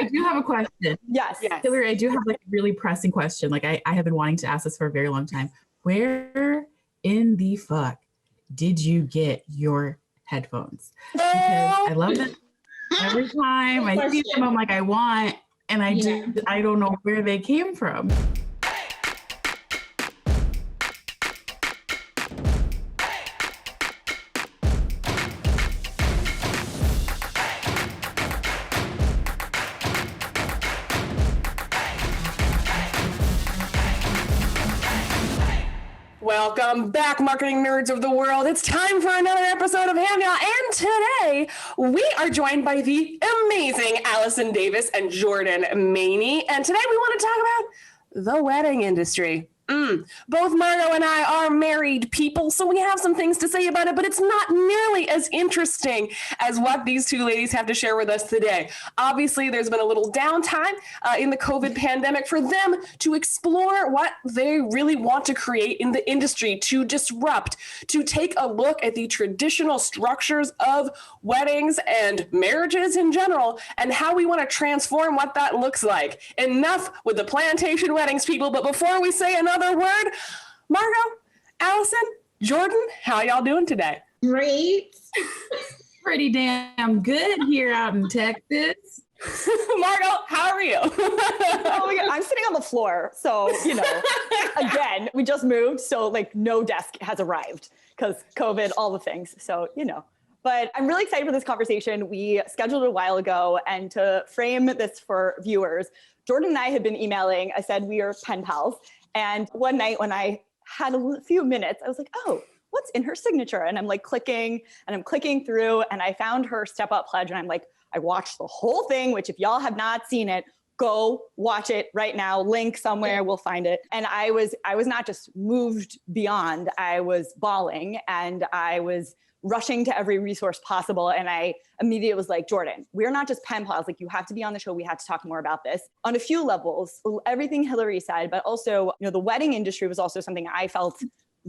I do have a question. Yes. Hillary, I do have like a really pressing question. Like I have been wanting to ask this for a very long time. Where in the fuck did you get your headphones? Because I love them. Every time I see them, I'm like, I want, and I don't know where they came from. Welcome back, marketing nerds of the world. It's time for another episode of HAMYAW, and today we are joined by the amazing Allison Davis and Jordan Maney, and today we want to talk about the wedding industry. Both Margot and I are married people, so we have some things to say about it, but it's not nearly as interesting as what these two ladies have to share with us today. Obviously, there's been a little downtime in the COVID pandemic for them to explore what they really want to create in the industry, to disrupt, to take a look at the traditional structures of weddings and marriages in general, and how we want to transform what that looks like. Enough with the plantation weddings, people, but before we say another word, Margot, Allison, Jordan, how y'all doing today? Great. Pretty damn good here out in Texas. Margot, how are you? I'm sitting on the floor. So, again, we just moved. So like no desk has arrived because COVID, all the things. So, but I'm really excited for this conversation. We scheduled it a while ago, and to frame this for viewers, Jordan and I had been emailing. I said we are pen pals. And one night when I had a few minutes, I was like, oh, what's in her signature? And I'm like clicking through, and I found her Step Up pledge. And I'm like, I watched the whole thing, which if y'all have not seen it, go watch it right now. Link somewhere, we'll find it. And I was not just moved beyond, I was bawling, and I was rushing to every resource possible. And I immediately was like, Jordan, we're not just pen pals. Like, you have to be on the show. We have to talk more about this on a few levels, everything Hillary said, but also, the wedding industry was also something I felt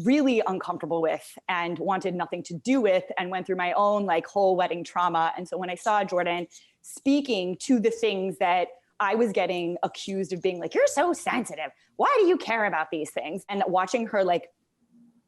really uncomfortable with and wanted nothing to do with, and went through my own like whole wedding trauma. And so when I saw Jordan speaking to the things that I was getting accused of being like, you're so sensitive, why do you care about these things? And watching her like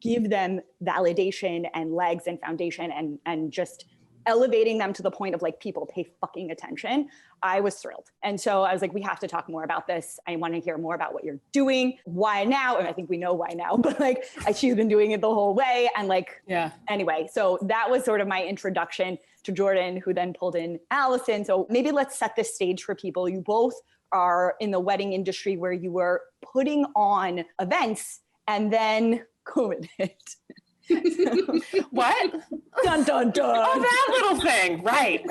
give them validation and legs and foundation and just elevating them to the point of like, people pay fucking attention, I was thrilled. And so I was like, we have to talk more about this. I want to hear more about what you're doing. Why now? And I think we know why now, but like she's been doing it the whole way. And like, anyway, so that was sort of my introduction to Jordan, who then pulled in Allison. So maybe let's set this stage for people. You both are in the wedding industry where you were putting on events, and then COVID hit. What? Dun, dun, dun. Oh, that little thing. Right.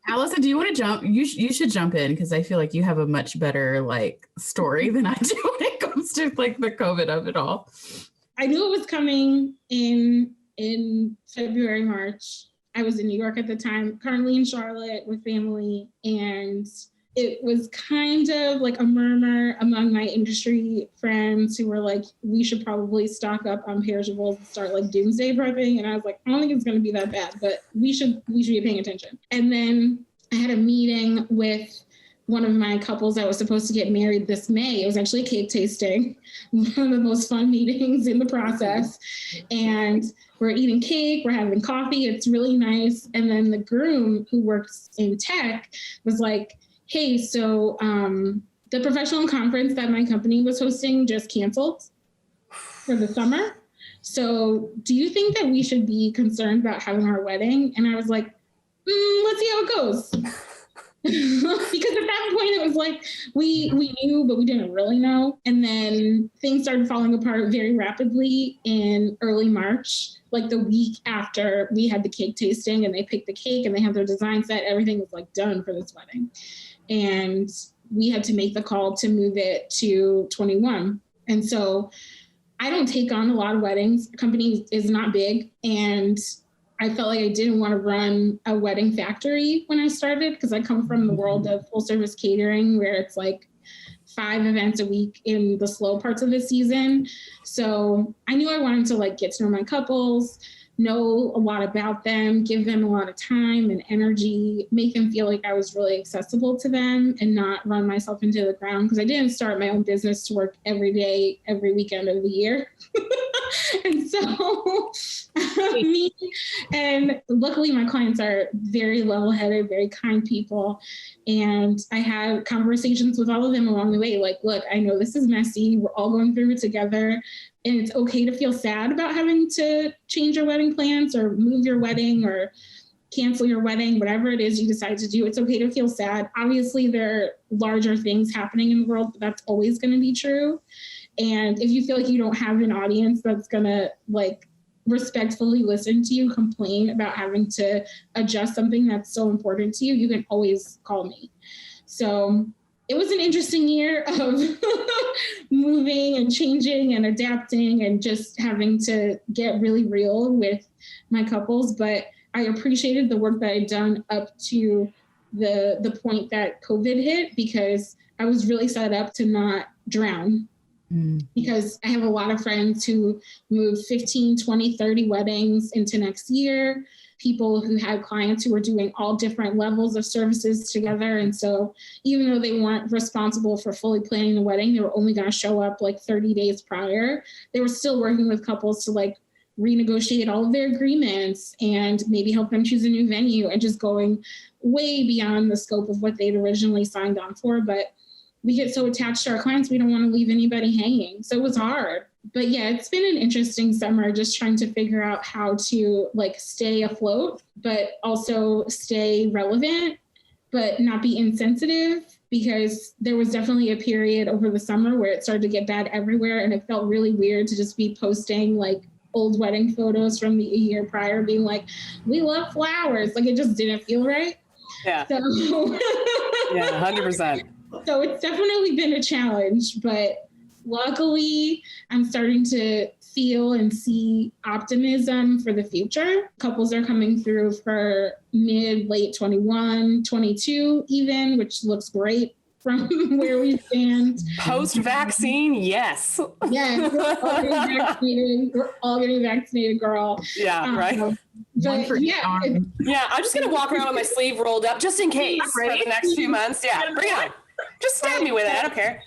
Allison, do you want to jump? You should jump in, because I feel like you have a much better like story than I do when it comes to like the COVID of it all. I knew it was coming in February, March. I was in New York at the time, currently in Charlotte with family, and it was kind of like a murmur among my industry friends who were like, we should probably stock up on perishables and start like doomsday prepping. And I was like, I don't think it's going to be that bad, but we should be paying attention. And then I had a meeting with one of my couples that was supposed to get married this May. It was actually a cake tasting, one of the most fun meetings in the process. And we're eating cake, we're having coffee. It's really nice. And then the groom, who works in tech, was like, hey, so the professional conference that my company was hosting just canceled for the summer. So do you think that we should be concerned about having our wedding? And I was like, let's see how it goes. Because at that point it was like, we knew, but we didn't really know. And then things started falling apart very rapidly in early March, like the week after we had the cake tasting, and they picked the cake and they had their design set. Everything was like done for this wedding. And we had to make the call to move it to 21. And so I don't take on a lot of weddings. The company is not big. And I felt like I didn't want to run a wedding factory when I started, because I come from the world of full service catering, where it's like 5 events a week in the slow parts of the season. So I knew I wanted to like get to know my couples, know a lot about them, give them a lot of time and energy, make them feel like I was really accessible to them and not run myself into the ground. Because I didn't start my own business to work every day, every weekend of the year. And so me, and luckily my clients are very level-headed, very kind people. And I had conversations with all of them along the way. Like, look, I know this is messy. We're all going through it together. And it's okay to feel sad about having to change your wedding plans or move your wedding or cancel your wedding, whatever it is you decide to do. It's okay to feel sad. Obviously, there are larger things happening in the world, but that's always going to be true. And if you feel like you don't have an audience that's going to like respectfully listen to you complain about having to adjust something that's so important to you, you can always call me. So it was an interesting year of moving and changing and adapting and just having to get really real with my couples. But I appreciated the work that I'd done up to the point that COVID hit, because I was really set up to not drown. Because I have a lot of friends who moved 15, 20, 30 weddings into next year, people who had clients who were doing all different levels of services together. And so even though they weren't responsible for fully planning the wedding, they were only going to show up like 30 days prior, they were still working with couples to like renegotiate all of their agreements and maybe help them choose a new venue, and just going way beyond the scope of what they'd originally signed on for. But we get so attached to our clients, we don't want to leave anybody hanging. So it was hard. But yeah, it's been an interesting summer just trying to figure out how to like stay afloat, but also stay relevant, but not be insensitive, because there was definitely a period over the summer where it started to get bad everywhere. And it felt really weird to just be posting like old wedding photos from the year prior, being like, we love flowers. Like it just didn't feel right. Yeah. So Yeah, 100%. So it's definitely been a challenge, but luckily I'm starting to feel and see optimism for the future. Couples are coming through for late 21, 22 even, which looks great from where we stand. Post-vaccine, yes. Yes, we're all getting vaccinated. We're all getting vaccinated, girl. Yeah, right. But yeah, yeah, I'm just going to walk around with my sleeve rolled up just in case for the next few months. Yeah, bring it on. Just stab me with it. I don't care.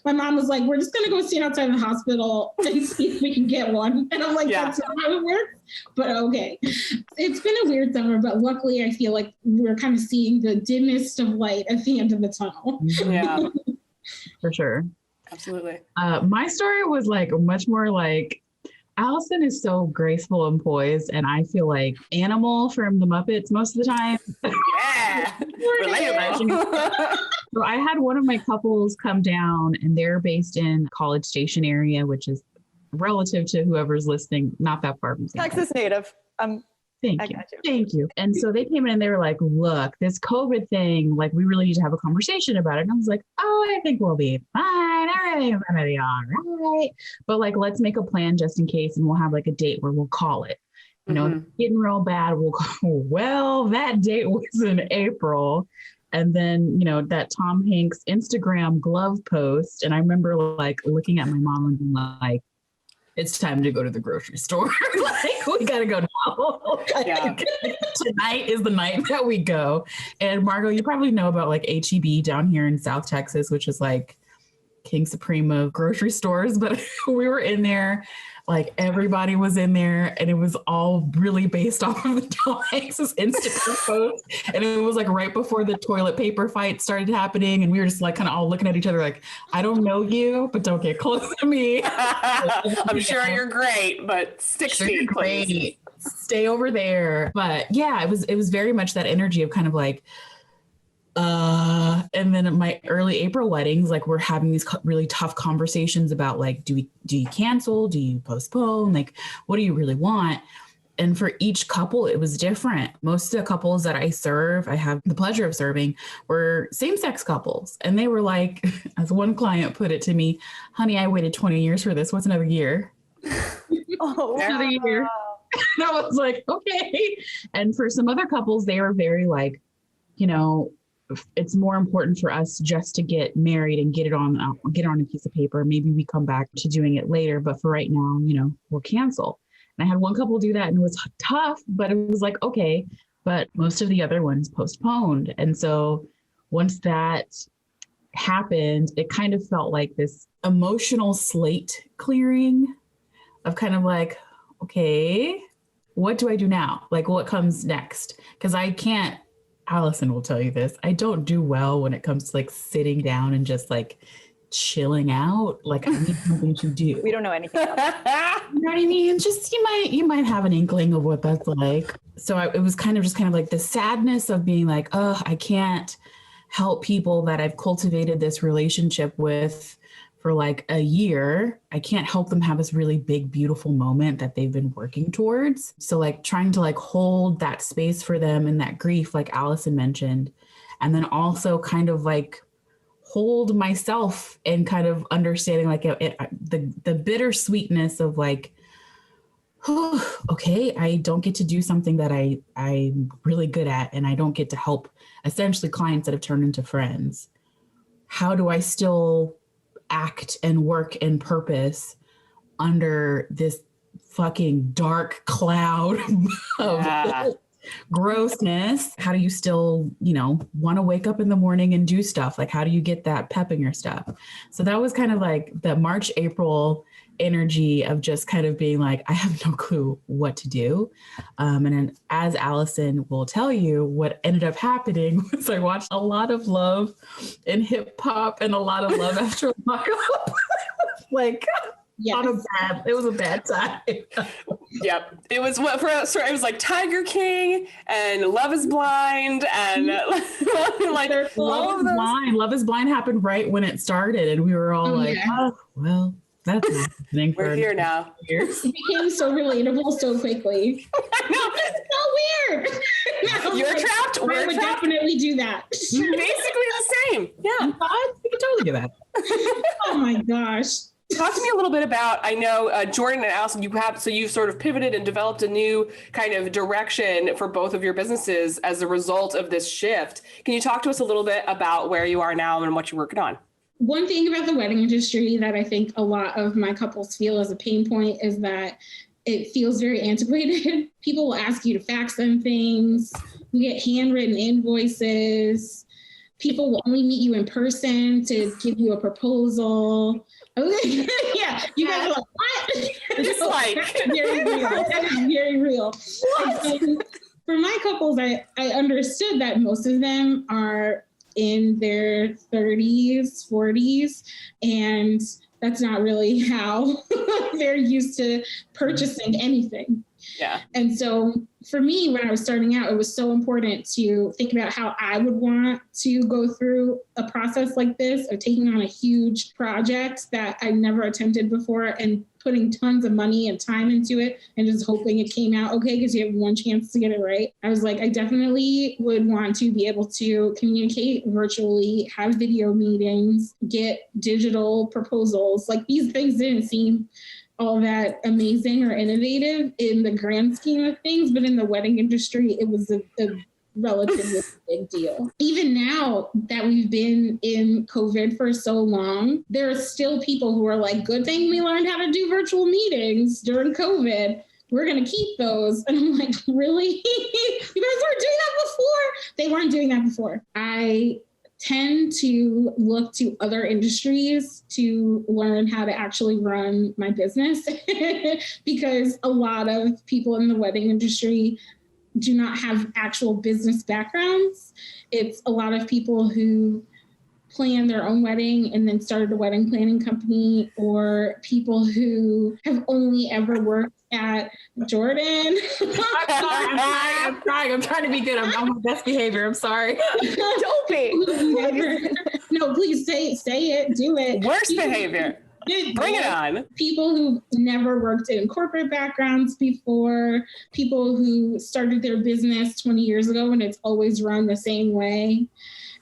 My mom was like, we're just going to go stand outside the hospital and see if we can get one. And I'm like, that's not how it works. But okay. It's been a weird summer, but luckily I feel like we're kind of seeing the dimmest of light at the end of the tunnel. Yeah. For sure. Absolutely. My story was like much more like, Allison is so graceful and poised, and I feel like Animal from the Muppets most of the time. Yeah. Relatable. So I had one of my couples come down, and they're based in College Station area, which is relative to whoever's listening, not that far from San Texas native. Thank you. And so they came in and they were like, look, this COVID thing, like we really need to have a conversation about it. And I was like, oh, I think we'll be fine. Everything's gonna be all right. But like, let's make a plan just in case, and we'll have like a date where we'll call it. You know, if it's getting real bad, we'll call, well, that date was in April. And then, you know, that Tom Hanks Instagram glove post. And I remember like looking at my mom and being like, it's time to go to the grocery store. Like, we got to go now. Yeah. Tonight is the night that we go. And Margot, you probably know about like HEB down here in South Texas, which is like king supreme of grocery stores. But we were in there, like everybody was in there, and it was all really based off of the Tom Hanks' Instagram post. And it was like right before the toilet paper fight started happening. And we were just like kind of all looking at each other like, I don't know you, but don't get close to me. I'm sure you're great, but 6 feet, please. Stay over there. But yeah, it was very much that energy of kind of like, and then at my early April weddings, like we're having these really tough conversations about like, do you cancel? Do you postpone? Like, what do you really want? And for each couple, it was different. Most of the couples that I have the pleasure of serving, were same-sex couples. And they were like, as one client put it to me, honey, I waited 20 years for this. What's another year? Another year. And I was like, okay. And for some other couples, they were very like, you know, it's more important for us just to get married and get it on a piece of paper. Maybe we come back to doing it later, but for right now, you know, we'll cancel. And I had one couple do that and it was tough, but it was like, okay, but most of the other ones postponed. And so once that happened, it kind of felt like this emotional slate clearing of kind of like, okay, what do I do now? Like, what comes next? Because I can't, Allison will tell you this, I don't do well when it comes to like sitting down and just like chilling out. Like, I need something to do. We don't know anything else. You know what I mean? Just you might have an inkling of what that's like. So it was kind of like the sadness of being like, oh, I can't help people that I've cultivated this relationship with for like a year. I can't help them have this really big, beautiful moment that they've been working towards. So like trying to like hold that space for them and that grief, like Allison mentioned, and then also kind of like hold myself and kind of understanding like the bittersweetness of like, oh, okay, I don't get to do something that I'm really good at, and I don't get to help essentially clients that have turned into friends. How do I still act and work and purpose under this fucking dark cloud of grossness? How do you still, want to wake up in the morning and do stuff? Like, how do you get that pep in your step? So that was kind of like the March, April energy of just kind of being like, I have no clue what to do. And then as Allison will tell you, what ended up happening was I watched a lot of Love and hip hop and a lot of Love After Lockup. Like, yes. It was a bad time. Yep. It was what for us, it was like Tiger King and Love is Blind and like Love is Blind happened right when it started, and we were all oh, well, that's happening. We're here now. It became so relatable so quickly. It's so weird. You're trapped. I would definitely do that. Basically the same. Yeah. We could totally do that. Oh my gosh. Talk to me a little bit about, I know, Jordan and Allison, you've sort of pivoted and developed a new kind of direction for both of your businesses as a result of this shift. Can you talk to us a little bit about where you are now and what you're working on? One thing about the wedding industry that I think a lot of my couples feel as a pain point is that it feels very antiquated. People will ask you to fax them things. You get handwritten invoices. People will only meet you in person to give you a proposal. Yeah, you guys are like, what? It's like very real. That is very real. For my couples, I understood that most of them are in their 30s, 40s, and that's not really how they're used to purchasing anything. Yeah. And so for me, when I was starting out, it was so important to think about how I would want to go through a process like this of taking on a huge project that I never attempted before and putting tons of money and time into it and just hoping it came out okay because you have one chance to get it right. I was like, I definitely would want to be able to communicate virtually, have video meetings, get digital proposals. Like, these things didn't seem all that amazing or innovative in the grand scheme of things, but in the wedding industry, it was a relatively big deal. Even now that we've been in COVID for so long, there are still people who are like, good thing we learned how to do virtual meetings during COVID. We're going to keep those. And I'm like, really? You guys weren't doing that before? They weren't doing that before. I tend to look to other industries to learn how to actually run my business because a lot of people in the wedding industry do not have actual business backgrounds. It's a lot of people who plan their own wedding and then started a wedding planning company, or people who have only ever worked at Jordan. I'm trying to be good. I'm on my best behavior. I'm sorry. Don't be. No, please say it. Do it. Worst behavior. Bring it on. People who never worked in corporate backgrounds before, people who started their business 20 years ago and it's always run the same way.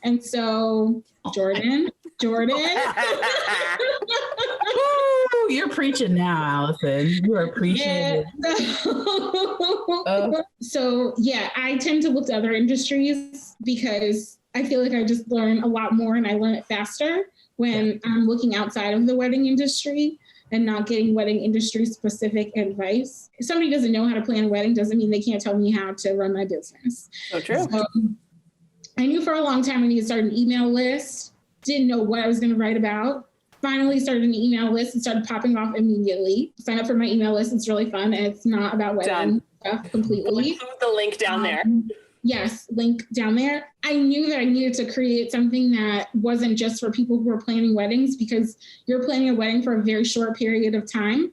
And so, Jordan. Ooh, you're preaching now, Allison. You are preaching. Yeah. So, yeah, I tend to look to other industries because I feel like I just learn a lot more and I learn it faster when I'm looking outside of the wedding industry. and not getting wedding industry specific advice. If somebody doesn't know how to plan a wedding, doesn't mean they can't tell me how to run my business. So true. So I knew for a long time I needed to start an email list. Didn't know what I was going to write about. Finally started an email list and started popping off immediately. Sign up for my email list. It's really fun. And it's not about wedding stuff completely. We'll include the link down there. Yes, link down there. I knew that I needed to create something that wasn't just for people who were planning weddings, because you're planning a wedding for a very short period of time.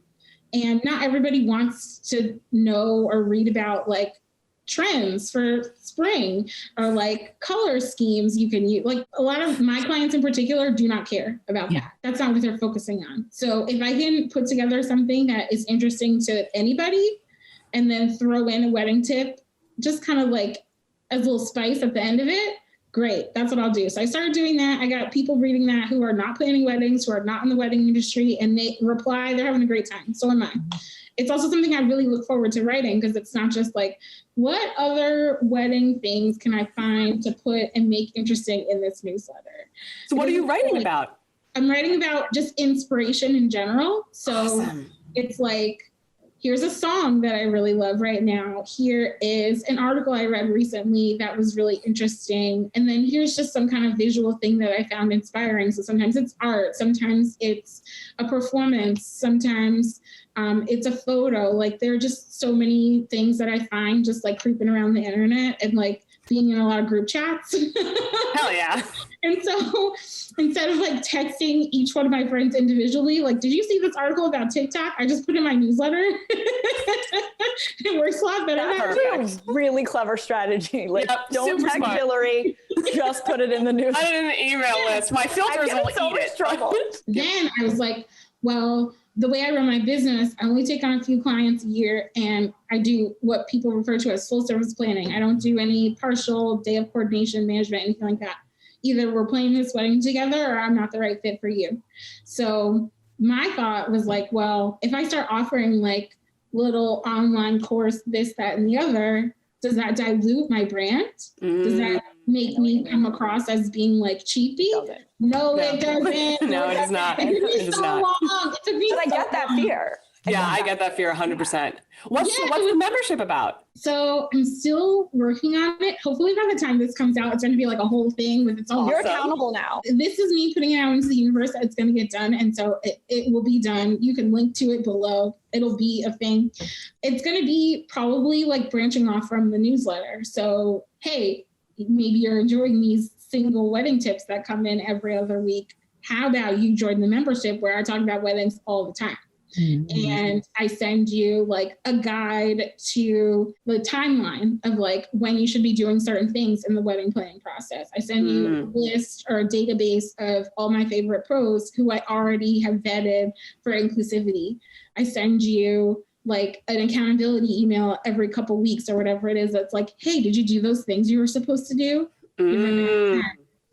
And not everybody wants to know or read about like trends for spring or like color schemes you can use. Like a lot of my clients in particular do not care about that. That's not what they're focusing on. So if I can put together something that is interesting to anybody and then throw in a wedding tip, just kind of like as a little spice at the end of it, great. That's what I'll do. So I started doing that. I got people reading that who are not planning weddings, who are not in the wedding industry, and they reply, they're having a great time. So am I. It's also something I really look forward to writing, because it's not just like, what other wedding things can I find to put and make interesting in this newsletter? So what are you writing about? I'm writing about just inspiration in general. So Awesome. It's like, here's a song that I really love right now. Here is an article I read recently that was really interesting. And then here's just some kind of visual thing that I found inspiring. So sometimes it's art, sometimes it's a performance, sometimes it's a photo. Like there are just so many things that I find just like creeping around the internet and like being in a lot of group chats. Hell yeah. And so instead of like texting each one of my friends individually, like, did you see this article about TikTok? I just put in my newsletter. It works a lot better. That's a really clever strategy. Like, don't text smart. Hillary, just put it in the news. I did an email list. My filters will so eat much it. trouble. Then I was like, well, the way I run my business, I only take on a few clients a year, and I do what people refer to as full service planning. I don't do any partial day of coordination, management, anything like that. Either we're planning this wedding together or I'm not the right fit for you. So my thought was like, well, if I start offering like little online course, this, that, and the other, does that dilute my brand? Does that make me come across as being like cheapy? No, it doesn't. No, it does not. It took me It does so not. long. It took me But I so get that long. fear. I get that fear 100%. What's the membership about? So I'm still working on it. Hopefully by the time this comes out, it's going to be like a whole thing with its own. You're accountable now. This is me putting it out into the universe. It's going to get done. And so it will be done. You can link to it below. It'll be a thing. It's going to be probably like branching off from the newsletter. So, hey, maybe you're enjoying these single wedding tips that come in every other week. How about you join the membership where I talk about weddings all the time? Mm-hmm. And I send you like a guide to the timeline of like when you should be doing certain things in the wedding planning process. I send you a list or a database of all my favorite pros who I already have vetted for inclusivity. I send you like an accountability email every couple weeks or whatever it is. That's like, hey, did you do those things you were supposed to do?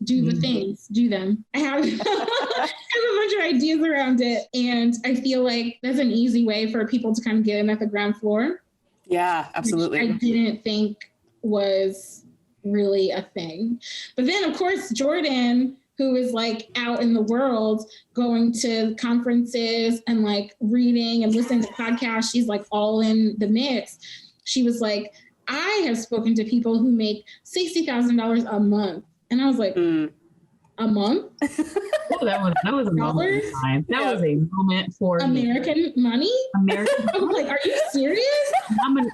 Do the things, do them. I have a bunch of ideas around it. And I feel like that's an easy way for people to kind of get in at the ground floor. Yeah, absolutely. Which I didn't think was really a thing. But then, of course, Jordan, who is like out in the world going to conferences and like reading and listening to podcasts, she's like all in the mix. She was like, I have spoken to people who make $60,000 a month. And I was like, a month? Oh, that was a moment in time. That was a moment for American money? American I was like, are you serious?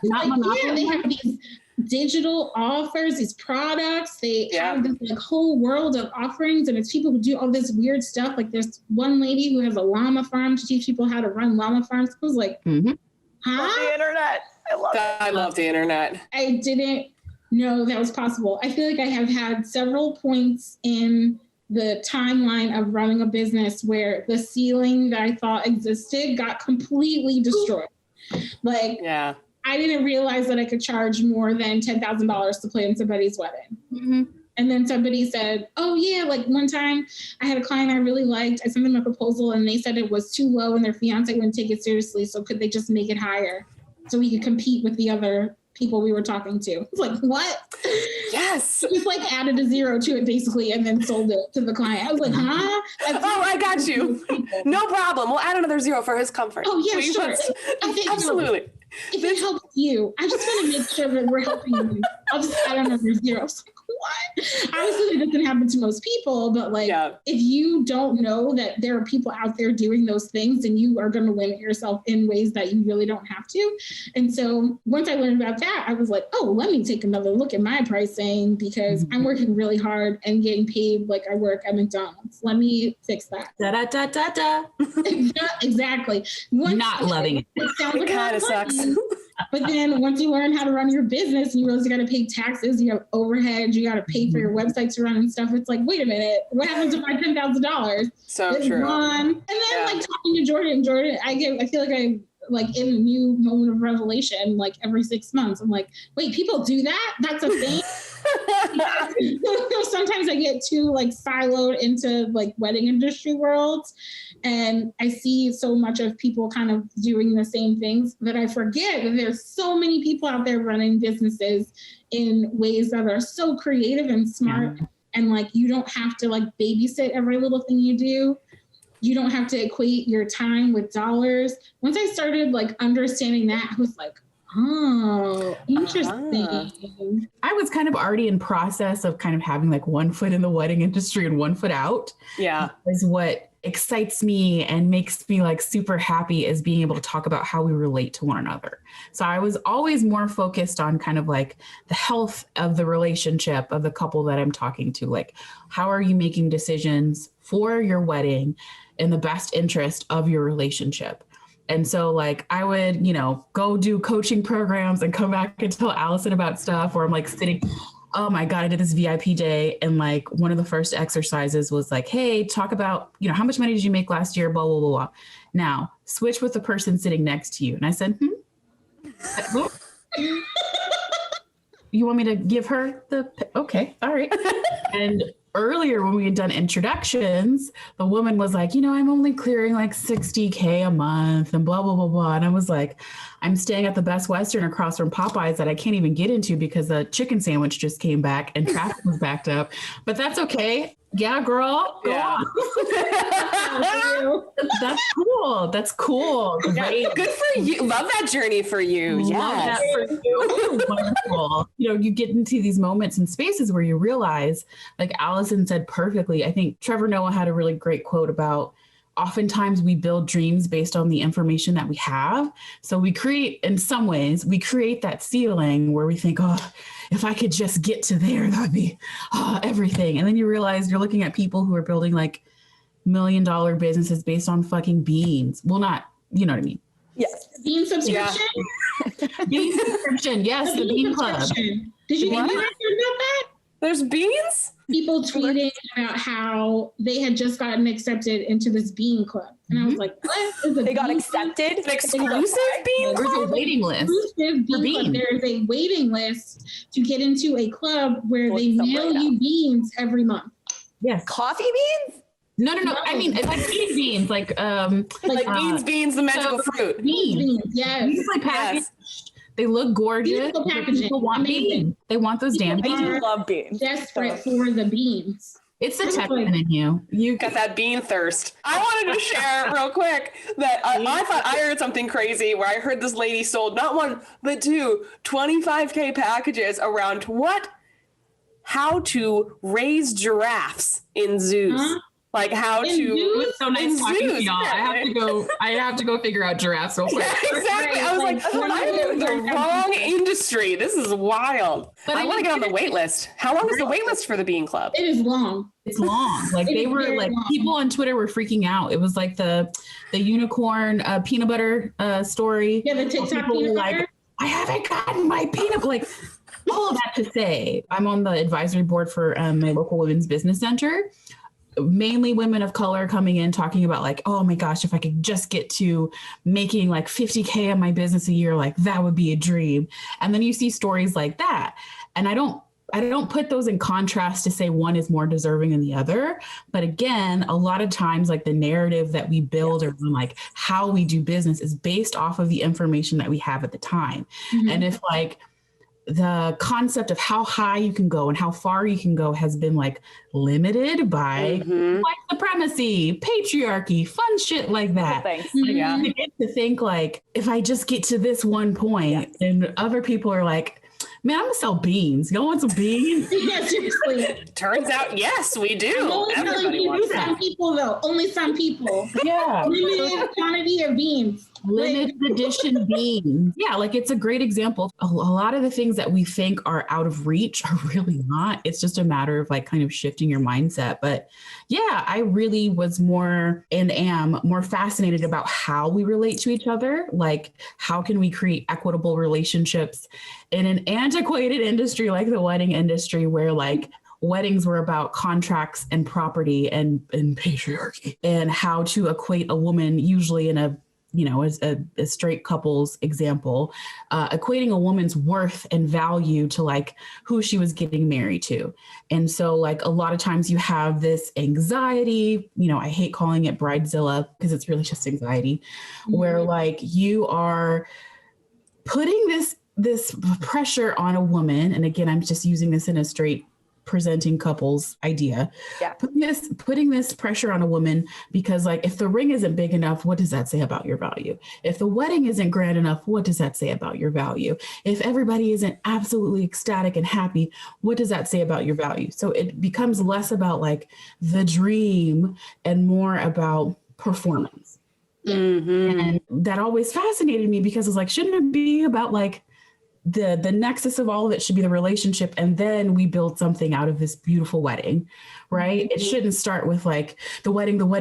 Not Monopoly. Yeah, they have these digital offers, these products. They have this like whole world of offerings, and it's people who do all this weird stuff. Like there's one lady who has a llama farm to teach people how to run llama farms. I was like, Love the internet. I love the internet. I didn't know that was possible. I feel like I have had several points in the timeline of running a business where the ceiling that I thought existed got completely destroyed. Like, I didn't realize that I could charge more than $10,000 to plan somebody's wedding. Mm-hmm. And then somebody said, oh yeah, like one time I had a client I really liked. I sent them a proposal and they said it was too low and their fiance wouldn't take it seriously. So could they just make it higher so we could compete with the other people we were talking to. It's like, what? Yes. Just like added a zero to it basically and then sold it to the client. I was like, huh? I got you. No problem. We'll add another zero for his comfort. Oh yeah, Please, sure. Absolutely. If it helps you, I just want to make sure that we're helping you. I'll just add another zero. It's like, what? Obviously, that doesn't happen to most people, but like, if you don't know that there are people out there doing those things, then you are going to limit yourself in ways that you really don't have to. And so once I learned about that, I was like, oh, let me take another look at my pricing because I'm working really hard and getting paid like I work at McDonald's. Let me fix that. Da da da da da. Exactly. Not loving it. It sounds like it kind of sucks. But then once you learn how to run your business and you realize you got to pay taxes, you have overhead, you got to pay for your website to run and stuff. It's like, wait a minute, what happens to my $10,000? So it's true. gone. And then like talking to Jordan, I feel like I like in a new moment of revelation, like every 6 months, I'm like, wait, people do that? That's a thing? Sometimes I get too like siloed into like wedding industry worlds and I see so much of people kind of doing the same things that I forget that there's so many people out there running businesses in ways that are so creative and smart. And like, you don't have to like babysit every little thing you do. You don't have to equate your time with dollars. Once I started like understanding that, I was like, oh, interesting. I was kind of already in process of kind of having like one foot in the wedding industry and one foot out. Yeah. Is what excites me and makes me like super happy is being able to talk about how we relate to one another. So I was always more focused on kind of like the health of the relationship of the couple that I'm talking to. Like, how are you making decisions for your wedding in the best interest of your relationship? And so like I would, go do coaching programs and come back and tell Allison about stuff where I'm like sitting, oh my God, I did this VIP day. And like one of the first exercises was like, hey, talk about, how much money did you make last year? Blah, blah, blah, blah. Now switch with the person sitting next to you. And I said, you want me to give her okay. All right. And earlier when we had done introductions, the woman was like, I'm only clearing like $60K a month and blah, blah, blah, blah. And I was like, I'm staying at the Best Western across from Popeyes that I can't even get into because the chicken sandwich just came back and traffic was backed up. But that's okay. Yeah, girl. Go on. That's cool. That's cool. Great. Yeah, good for you. Love that journey for you. Love that for you. Wonderful. You get into these moments and spaces where you realize, like Allison said perfectly, I think Trevor Noah had a really great quote about oftentimes we build dreams based on the information that we have. So we create that ceiling where we think, oh, if I could just get to there, that would be everything. And then you realize you're looking at people who are building like $1 million businesses based on fucking beans. Well, not, you know what I mean? Yes. Bean subscription? Yeah. Bean subscription. Yes, the Bean Club. Did you hear about that? There's beans? People tweeting about how they had just gotten accepted into this Bean Club. And I was like, what is a They got Bean accepted? An exclusive bean There's a club? waiting list. Exclusive Bean Club. There is a waiting list to get into a club where they mail you beans every month. Yes. Coffee beans? No. I mean, it's like beans, like beans, the magical fruit. Beans, yes. Beautifully packaged. They look gorgeous. Beautiful packaging. People want beans. They want those damn I beans. do love beans. Desperate for the beans. It's the Texan in you. You Got that bean thirst. I wanted to share real quick that I thought I heard something crazy where I heard this lady sold not one, but two 25K packages around how to raise giraffes in zoos. Huh? Like how In to. zoos? It's so nice talking to y'all. I have to go figure out giraffes real quick. Yeah, exactly. I was like, I'm in the wrong industry. This is wild. But I want to get on the wait list. How long is the wait list for the Bean Club? It is long. It's long. Like It they is were very like long. people on Twitter were freaking out. It was like the unicorn peanut butter story. Yeah, the TikTok People were peanut like, butter. I haven't gotten my peanut. Like all of that to say, I'm on the advisory board for my local women's business center. Mainly women of color coming in talking about like, oh my gosh, if I could just get to making like 50K in my business a year, like that would be a dream. And then you see stories like that. And I don't put those in contrast to say one is more deserving than the other. But again, a lot of times like the narrative that we build or like how we do business is based off of the information that we have at the time. Mhm. And if like the concept of how high you can go and how far you can go has been like limited by white supremacy, patriarchy, fun shit like that. Yeah. I get to think like, if I just get to this one point, and other people are like, man, I'm gonna sell beans. Y'all want some beans? Yeah, seriously. Turns out, yes, we do. Only Everybody wants some that. people though. Only some people. Yeah. Limited quantity of beans. Limited edition beans. Yeah, like it's a great example. A lot of the things that we think are out of reach are really not. It's just a matter of like kind of shifting your mindset. But yeah, I really was more and am more fascinated about how we relate to each other. Like, how can we create equitable relationships in an antiquated industry like the wedding industry, where like weddings were about contracts and property and patriarchy, and how to equate a woman, usually in a, you know, as a straight couples example, equating a woman's worth and value to like who she was getting married to. And so like a lot of times you have this anxiety, you know, I hate calling it bridezilla because it's really just anxiety, where like you are putting this pressure on a woman. And again, I'm just using this in a straight presenting couples idea, putting this pressure on a woman, because like, if the ring isn't big enough, what does that say about your value? If the wedding isn't grand enough, what does that say about your value? If everybody isn't absolutely ecstatic and happy, what does that say about your value? So it becomes less about like the dream and more about performance. And that always fascinated me, because it's like, shouldn't it be about like the nexus of all of it should be the relationship, and then we build something out of this beautiful wedding, right? It shouldn't start with like the wedding, and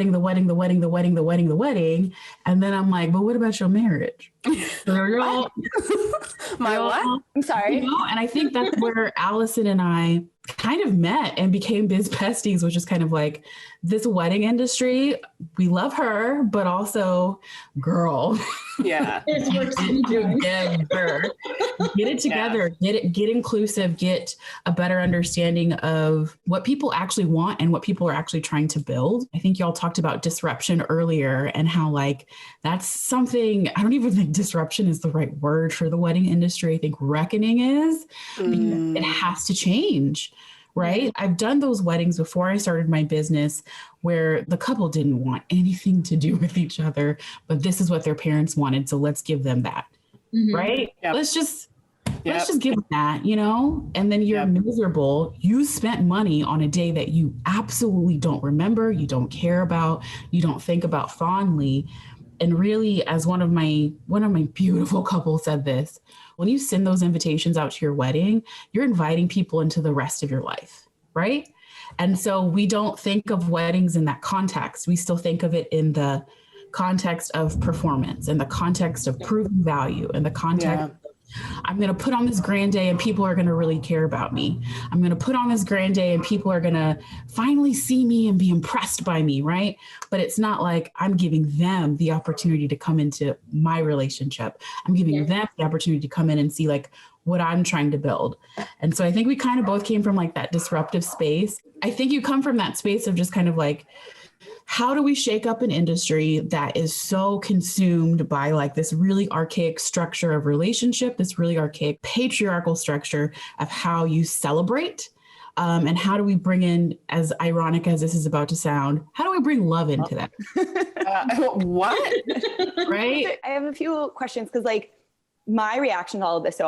then I'm like, but what about your marriage? My what? I'm sorry. You know? And I think that's where Allison and I kind of met and became biz besties, which is kind of like this wedding industry. We love her, but also, girl, Yeah. There's work to be done. Get it together, get inclusive, get a better understanding of what people actually want and what people are actually trying to build. I think y'all talked about disruption earlier, and how like that's something, I don't even think disruption is the right word for the wedding industry. I think reckoning is, because it has to change. Right. I've done those weddings before I started my business where the couple didn't want anything to do with each other, but this is what their parents wanted. So let's give them that. Right. Yep. Let's just give them that, you know, and then you're miserable. You spent money on a day that you absolutely don't remember, you don't care about, you don't think about fondly. And really, as one of my beautiful couples said this, when you send those invitations out to your wedding, you're inviting people into the rest of your life, right? And so we don't think of weddings in that context. We still think of it in the context of performance, in the context of proving value, in the context of, I'm going to put on this grand day and people are going to really care about me. I'm going to put on this grand day and people are going to finally see me and be impressed by me, right? But it's not like I'm giving them the opportunity to come into my relationship. I'm giving them the opportunity to come in and see like what I'm trying to build. And so I think we kind of both came from like that disruptive space. I think you come from that space of just kind of like, how do we shake up an industry that is so consumed by like this really archaic structure of relationship, this really archaic patriarchal structure of how you celebrate? And how do we bring in, as ironic as this is about to sound, how do we bring love into that? What? Right? I have a few questions, because like my reaction to all of this,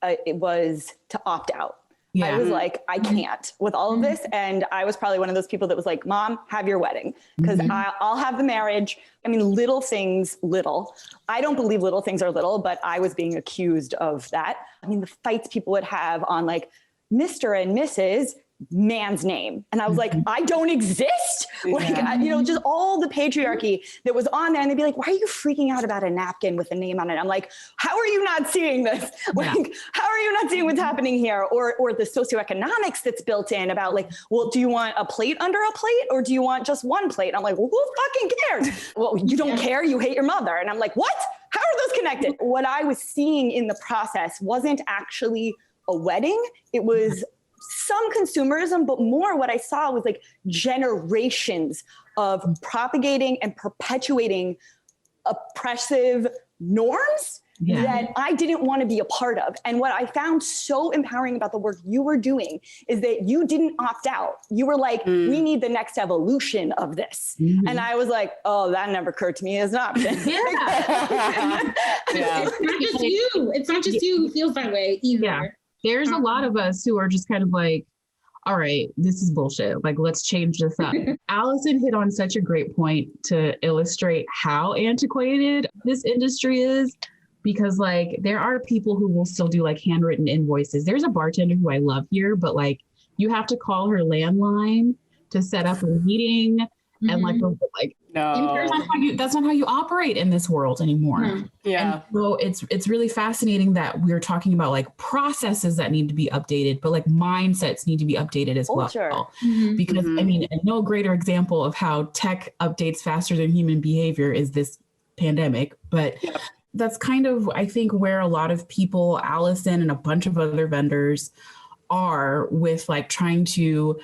it was to opt out. Yeah. I was like, I can't with all of this. And I was probably one of those people that was like, Mom, have your wedding, because I'll have the marriage. I mean, little things, I don't believe little things are little, but I was being accused of that. I mean, the fights people would have on like Mr. and Mrs. man's name. And I was like, I don't exist. Like, you know, just all the patriarchy that was on there. And they'd be like, why are you freaking out about a napkin with a name on it? I'm like, how are you not seeing this? Like, how are you not seeing what's happening here? Or the socioeconomics that's built in about like, well, do you want a plate under a plate or do you want just one plate? I'm like, well, who fucking cares? Well, you don't care. You hate your mother. And I'm like, what? How are those connected? What I was seeing in the process wasn't actually a wedding. It was some consumerism, but more what I saw was like generations of propagating and perpetuating oppressive norms that I didn't want to be a part of. And what I found so empowering about the work you were doing is that you didn't opt out. You were like, we need the next evolution of this. And I was like, oh, that never occurred to me as an option. It's not just you. It's not just you who feels that way either. Yeah. There's a lot of us who are just kind of like, all right, this is bullshit. Like, let's change this up. Allison hit on such a great point to illustrate how antiquated this industry is, because like there are people who will still do like handwritten invoices. There's a bartender who I love here, but like you have to call her landline to set up a meeting. And like no, that's not how you operate in this world anymore. And so it's really fascinating that we're talking about like processes that need to be updated, but like mindsets need to be updated as well. Because I mean, no greater example of how tech updates faster than human behavior is this pandemic. But that's kind of, I think, where a lot of people, Allison and a bunch of other vendors, are with like trying to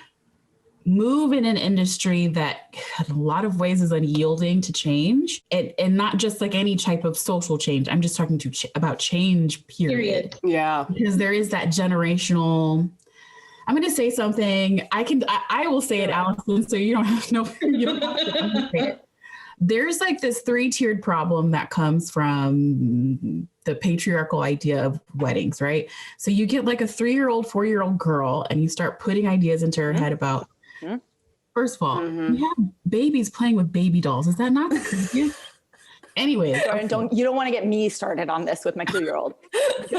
move in an industry that in a lot of ways is unyielding to change, and not just like any type of social change. I'm just talking about change, period. Yeah. Because there is that generational, I'm going to say something. I will say it, Allison, so you don't have to say it. There's like this 3-tiered problem that comes from the patriarchal idea of weddings, right? So you get like a 3-year-old, 4-year-old girl, and you start putting ideas into her head about, first of all, you have babies playing with baby dolls. Is that not the craziest? Anyways, you don't want to get me started on this with my 2-year-old. Do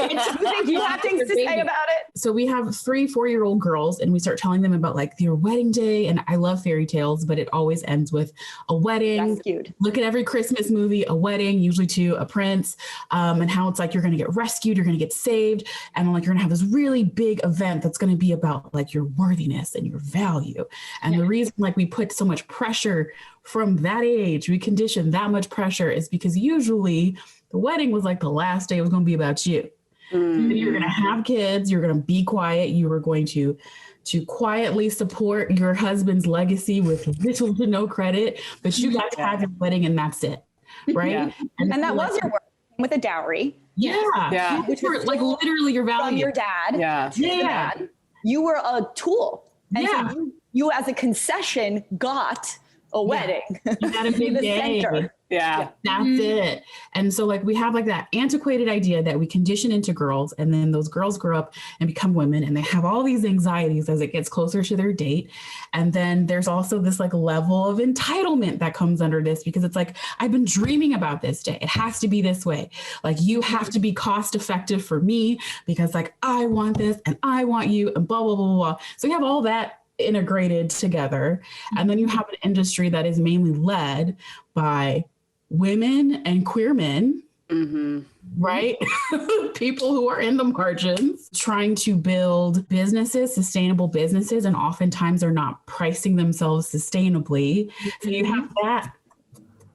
you have things to say about it? So we have 3-4-year-old girls, and we start telling them about like their wedding day. And I love fairy tales, but it always ends with a wedding. Rescued. Look at every Christmas movie, a wedding, usually to a prince, and how it's like you're going to get rescued, you're going to get saved, and like you're going to have this really big event that's going to be about like your worthiness and your value. And the reason like we put so much pressure from that age, we condition that much pressure, is because usually the wedding was like the last day it was going to be about you. You're going to have kids, you're going to be quiet, you were going to quietly support your husband's legacy with little to no credit, but you got to have your wedding and that's it, right? And that was your work with a dowry. Which was like literally your value from your dad. You were a tool, and so you as a concession got a wedding. You got a big day. Center. That's it. And so like we have like that antiquated idea that we condition into girls, and then those girls grow up and become women, and they have all these anxieties as it gets closer to their date. And then there's also this like level of entitlement that comes under this, because it's like, I've been dreaming about this day. It has to be this way. Like you have to be cost effective for me, because like I want this and I want you and blah, blah, blah, blah, blah. So you have all that integrated together. And then you have an industry that is mainly led by women and queer men, right? People who are in the margins trying to build businesses, sustainable businesses, and oftentimes are not pricing themselves sustainably. So you have that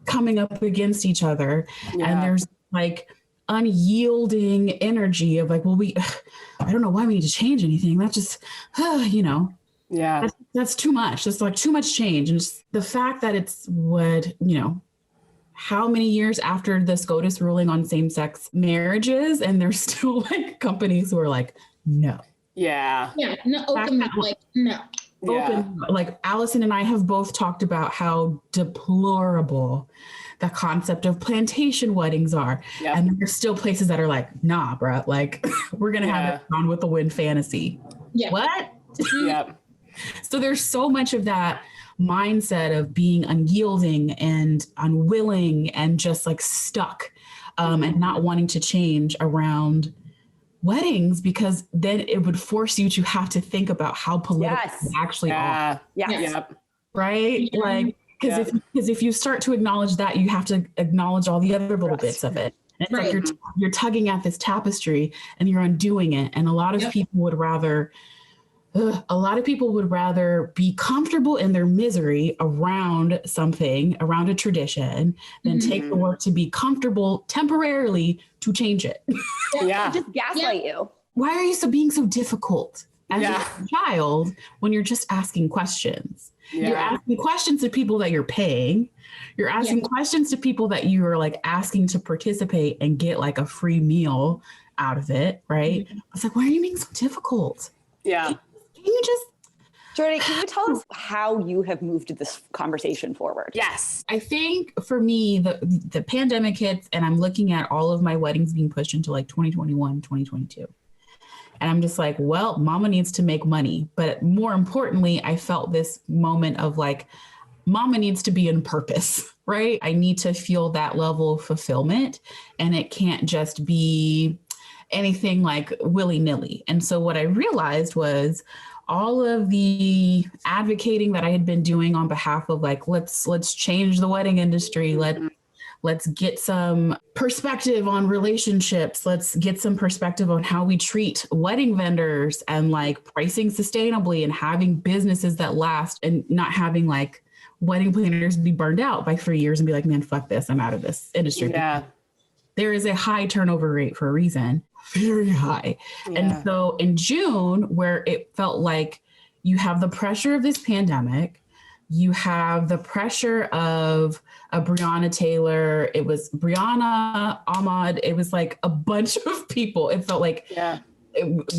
coming up against each other. And there's like unyielding energy of like, well, I don't know why we need to change anything. That's just, that's too much. That's like too much change. And just the fact that it's how many years after the SCOTUS ruling on same-sex marriages, and there's still like companies who are like, no. Like Allison and I have both talked about how deplorable the concept of plantation weddings are. And there's still places that are like, nah, bro, like we're going to have it on with the wind fantasy. What? So there's so much of that mindset of being unyielding and unwilling and just like stuck and not wanting to change around weddings, because then it would force you to have to think about how political they actually are. Right? Like, because if you start to acknowledge that, you have to acknowledge all the other little bits of it. And it's like you're tugging at this tapestry and you're undoing it. And a lot of people would rather be comfortable in their misery around something, around a tradition, than take the work to be comfortable temporarily to change it. Just gaslight you. Why are you being so difficult? as a child when you're just asking questions. You're asking questions to people that you're paying. You're asking questions to people that you are like asking to participate and get like a free meal out of it, right? I was like, why are you being so difficult? Yeah. Can you just... Jordan, can you tell us how you have moved this conversation forward? Yes. I think for me, the pandemic hits and I'm looking at all of my weddings being pushed into like 2021, 2022. And I'm just like, well, mama needs to make money. But more importantly, I felt this moment of like, mama needs to be in purpose, right? I need to feel that level of fulfillment. And it can't just be anything like willy-nilly. And so what I realized was all of the advocating that I had been doing on behalf of like, let's change the wedding industry. Let's get some perspective on relationships. Let's get some perspective on how we treat wedding vendors and like pricing sustainably and having businesses that last and not having like wedding planners be burned out by 3 years and be like, man, fuck this. I'm out of this industry. Yeah. There is a high turnover rate for a reason, very high. Yeah. And so in June, where it felt like you have the pressure of this pandemic, you have the pressure of a Breonna Taylor, it was Brianna, Ahmad, it was like a bunch of people. It felt like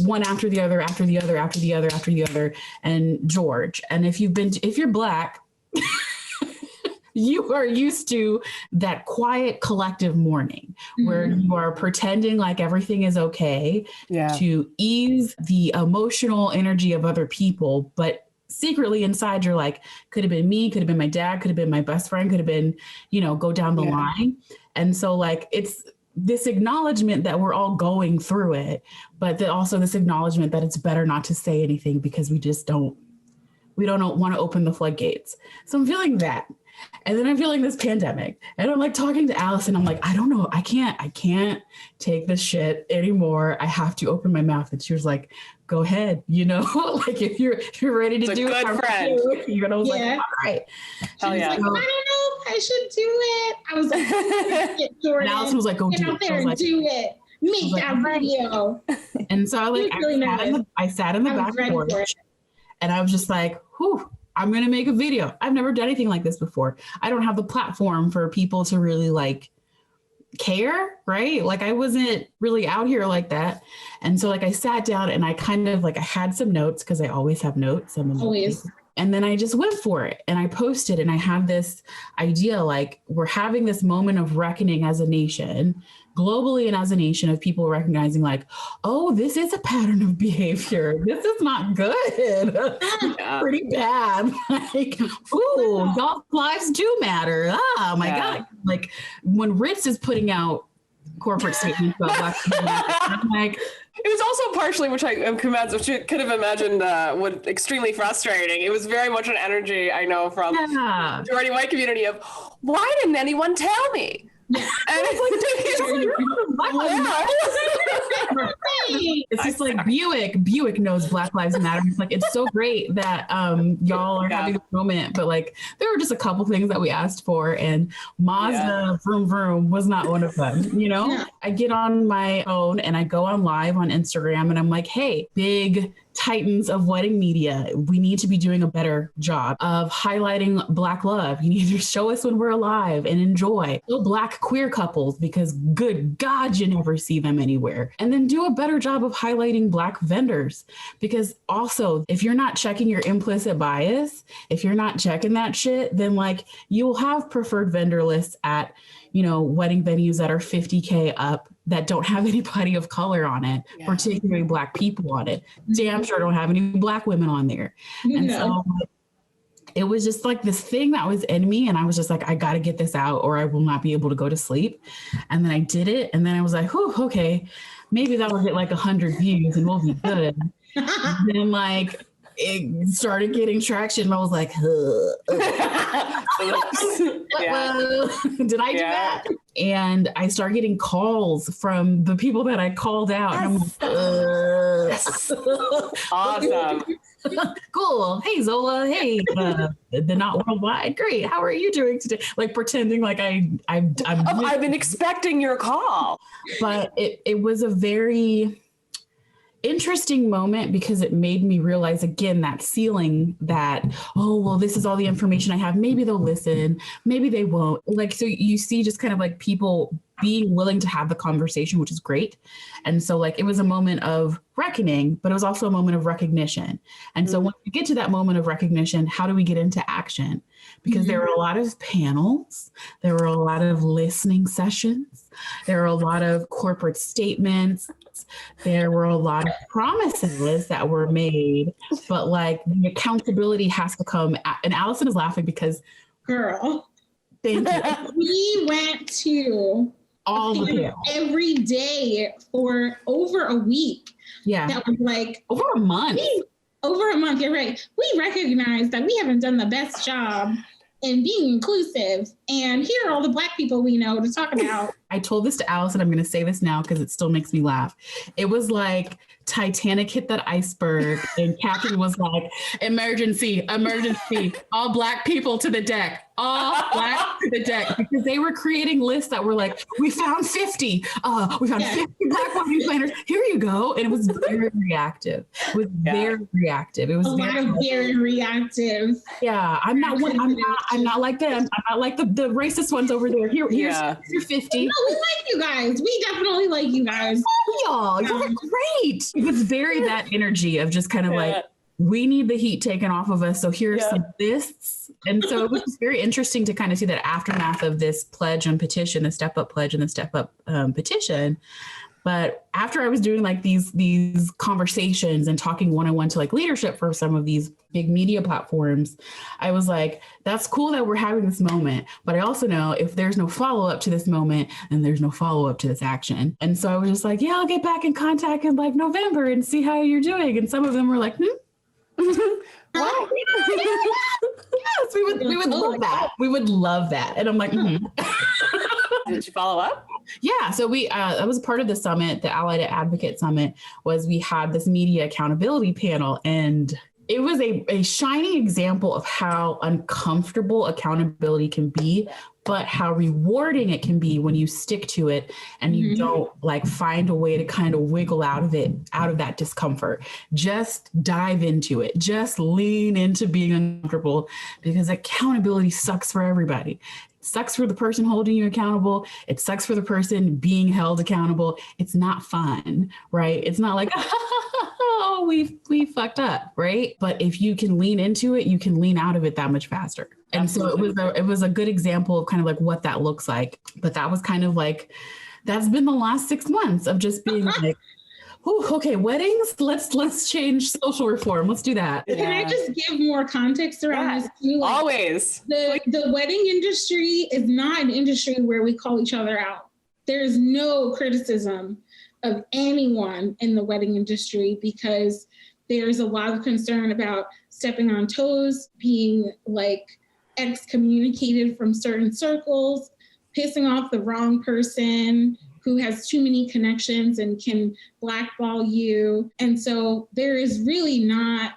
one after the other, after the other, after the other, after the other, and George. And if you're Black, you are used to that quiet collective mourning where you are pretending like everything is okay to ease the emotional energy of other people. But secretly inside, you're like, could have been me, could have been my dad, could have been my best friend, could have been, go down the line. And so like, it's this acknowledgement that we're all going through it, but also this acknowledgement that it's better not to say anything because we don't want to open the floodgates. So I'm feeling that. And then I'm feeling this pandemic and I'm like talking to Allison. I'm like, I don't know. I can't take this shit anymore. I have to open my mouth. And she was like, go ahead. Like if you're ready to do it. Good friend. I was like, all right. Hell yeah. Like, I don't know if I should do it. I was like, Jordan, and Allison was like, go get do out there and do it. Make that video. And so I sat in the back porch and I was just like, whew. I'm going to make a video. I've never done anything like this before. I don't have the platform for people to really like care, right? Like I wasn't really out here like that. And so like I sat down and I kind of like, I had some notes because I always have notes. And then I just went for it and I posted and I had this idea, like we're having this moment of reckoning as a nation, globally and as a nation, of people recognizing like, oh, this is a pattern of behavior. This is not good. Pretty bad. Like, ooh, y'all's lives do matter. Oh my God. Like when Ritz is putting out corporate statements about Black people, I'm like, it was also partially, which I could have imagined was extremely frustrating. It was very much an energy I know from the majority white community of, why didn't anyone tell me? And it's just like Buick knows Black Lives Matter. It's like, it's so great that y'all are having this moment, but like there were just a couple things that we asked for and Mazda vroom vroom was not one of them. I get on my phone and I go on live on Instagram and I'm like, hey, big titans of wedding media, we need to be doing a better job of highlighting Black love. You need to show us when we're alive and enjoy. Show Black queer couples because good God, you never see them anywhere. And then do a better job of highlighting Black vendors because also if you're not checking your implicit bias, if you're not checking that shit, then like you'll have preferred vendor lists at wedding venues that are 50K up that don't have anybody of color on it, particularly Black people on it. Damn sure don't have any Black women on there. And so it was just like this thing that was in me. And I was just like, I got to get this out or I will not be able to go to sleep. And then I did it. And then I was like, whew, okay, maybe that will get like 100 views and we'll be good. And then like, it started getting traction and I was like, did I do that? And I started getting calls from the people that I called out. And I'm like, awesome. Cool. Hey, Zola. Hey, the Not Worldwide. Great. How are you doing today? Like pretending like I've been expecting your call. But it was a very... interesting moment because it made me realize again that ceiling that, oh, well, this is all the information I have. Maybe they'll listen, maybe they won't. Like, so you see just kind of like people being willing to have the conversation, which is great. And so like it was a moment of reckoning, but it was also a moment of recognition. And so when we get to that moment of recognition, how do we get into action? Because there were a lot of panels, there were a lot of listening sessions, there were a lot of corporate statements, there were a lot of promises that were made, but like the accountability has to come. And Allison is laughing because, girl, thank you. We went to all the panels every day for over a week. Yeah. That was like over a month. Over a month, you're right. We recognize that we haven't done the best job in being inclusive. And here are all the Black people we know to talk about. I told this to Allison. I'm going to say this now because it still makes me laugh. It was like Titanic hit that iceberg and Captain was like, emergency, emergency, all Black people to the deck, all Black to the deck, because they were creating lists that were like, we found 50, we found 50 Black women planners. Here you go. And it was very reactive. It was very reactive. It was very reactive. Yeah. I'm not like them. I'm not like the racist ones over there. Here's your 50. No, we like you guys. We definitely like you guys. Y'all, you're great. It was very that energy of just kind of like, we need the heat taken off of us. So here's some lists. And so it was just very interesting to kind of see that aftermath of this pledge and petition, the Step Up pledge and the Step Up petition. But after I was doing like these conversations and talking one-on-one to like leadership for some of these big media platforms, I was like, that's cool that we're having this moment. But I also know if there's no follow-up to this moment, then there's no follow-up to this action. And so I was just like, yeah, I'll get back in contact in like November and see how you're doing. And some of them were like, Wow. Yes, we would love that. We would love that. And I'm like, Did you follow up? Yeah. So that was part of the summit, the Allied Advocate Summit, was we had this media accountability panel, and it was a shining example of how uncomfortable accountability can be, but how rewarding it can be when you stick to it and you don't like find a way to kind of wiggle out of that discomfort. Just dive into it. Just lean into being uncomfortable, because accountability sucks for everybody. It sucks for the person holding you accountable. It sucks for the person being held accountable. It's not fun, right? It's not like, oh, we fucked up, right? But if you can lean into it, you can lean out of it that much faster. And Absolutely. So it was a good example of kind of like what that looks like. But that was kind of like, that's been the last 6 months of just being like, okay, weddings, let's change social reform. Let's do that. Yeah. Can I just give more context around this too? Like, always. The wedding industry is not an industry where we call each other out. There's no criticism of anyone in the wedding industry, because there's a lot of concern about stepping on toes, being like excommunicated from certain circles, pissing off the wrong person who has too many connections and can blackball you. And so there is really not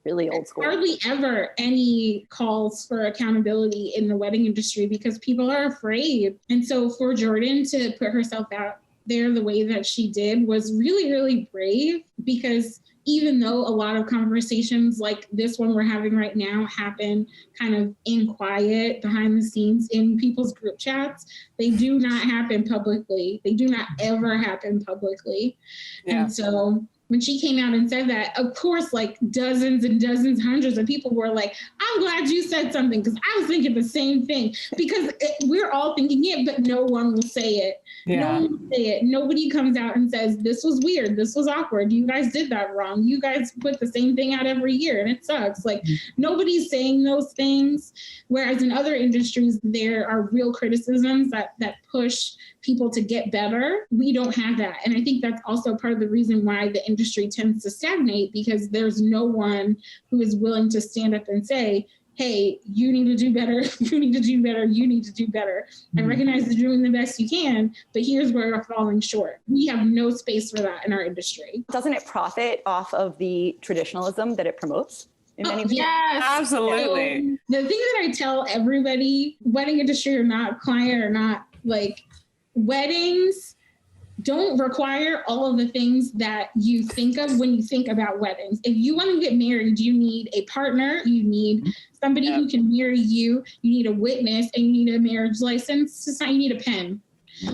really old school, hardly ever any calls for accountability in the wedding industry, because people are afraid. And so for Jordan to put herself out there the way that she did was really, really brave, because even though a lot of conversations like this one we're having right now happen kind of in quiet, behind the scenes in people's group chats, they do not happen publicly. They do not ever happen publicly. Yeah. And so when she came out and said that, of course, like dozens and dozens, hundreds of people were like, I'm glad you said something, because I was thinking the same thing, because we're all thinking it, but no one will say it. Yeah. No one will say it. Nobody comes out and says, this was weird. This was awkward. You guys did that wrong. You guys put the same thing out every year and it sucks. Like nobody's saying those things. Whereas in other industries, there are real criticisms that push people to get better. We don't have that. And I think that's also part of the reason why the industry tends to stagnate, because there's no one who is willing to stand up and say, hey, you need to do better. You need to do better. You need to do better. I recognize that you're doing the best you can, but here's where you're falling short. We have no space for that in our industry. Doesn't it profit off of the traditionalism that it promotes? Yes, absolutely. So the thing that I tell everybody, wedding industry or not, client or not, like weddings don't require all of the things that you think of when you think about weddings. If you want to get married, you need a partner, you need somebody who can marry you, you need a witness, and you need a marriage license to sign, you need a pen.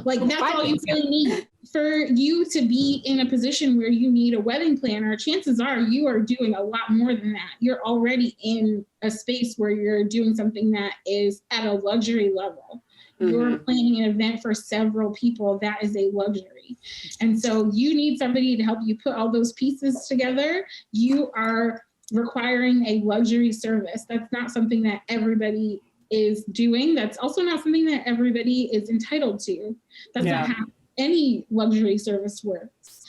Like that's all you really need. For you to be in a position where you need a wedding planner, chances are you are doing a lot more than that. You're already in a space where you're doing something that is at a luxury level. You're planning an event for several people. That is a luxury. And so you need somebody to help you put all those pieces together. You are requiring a luxury service. That's not something that everybody is doing. That's also not something that everybody is entitled to. That's not how any luxury service works.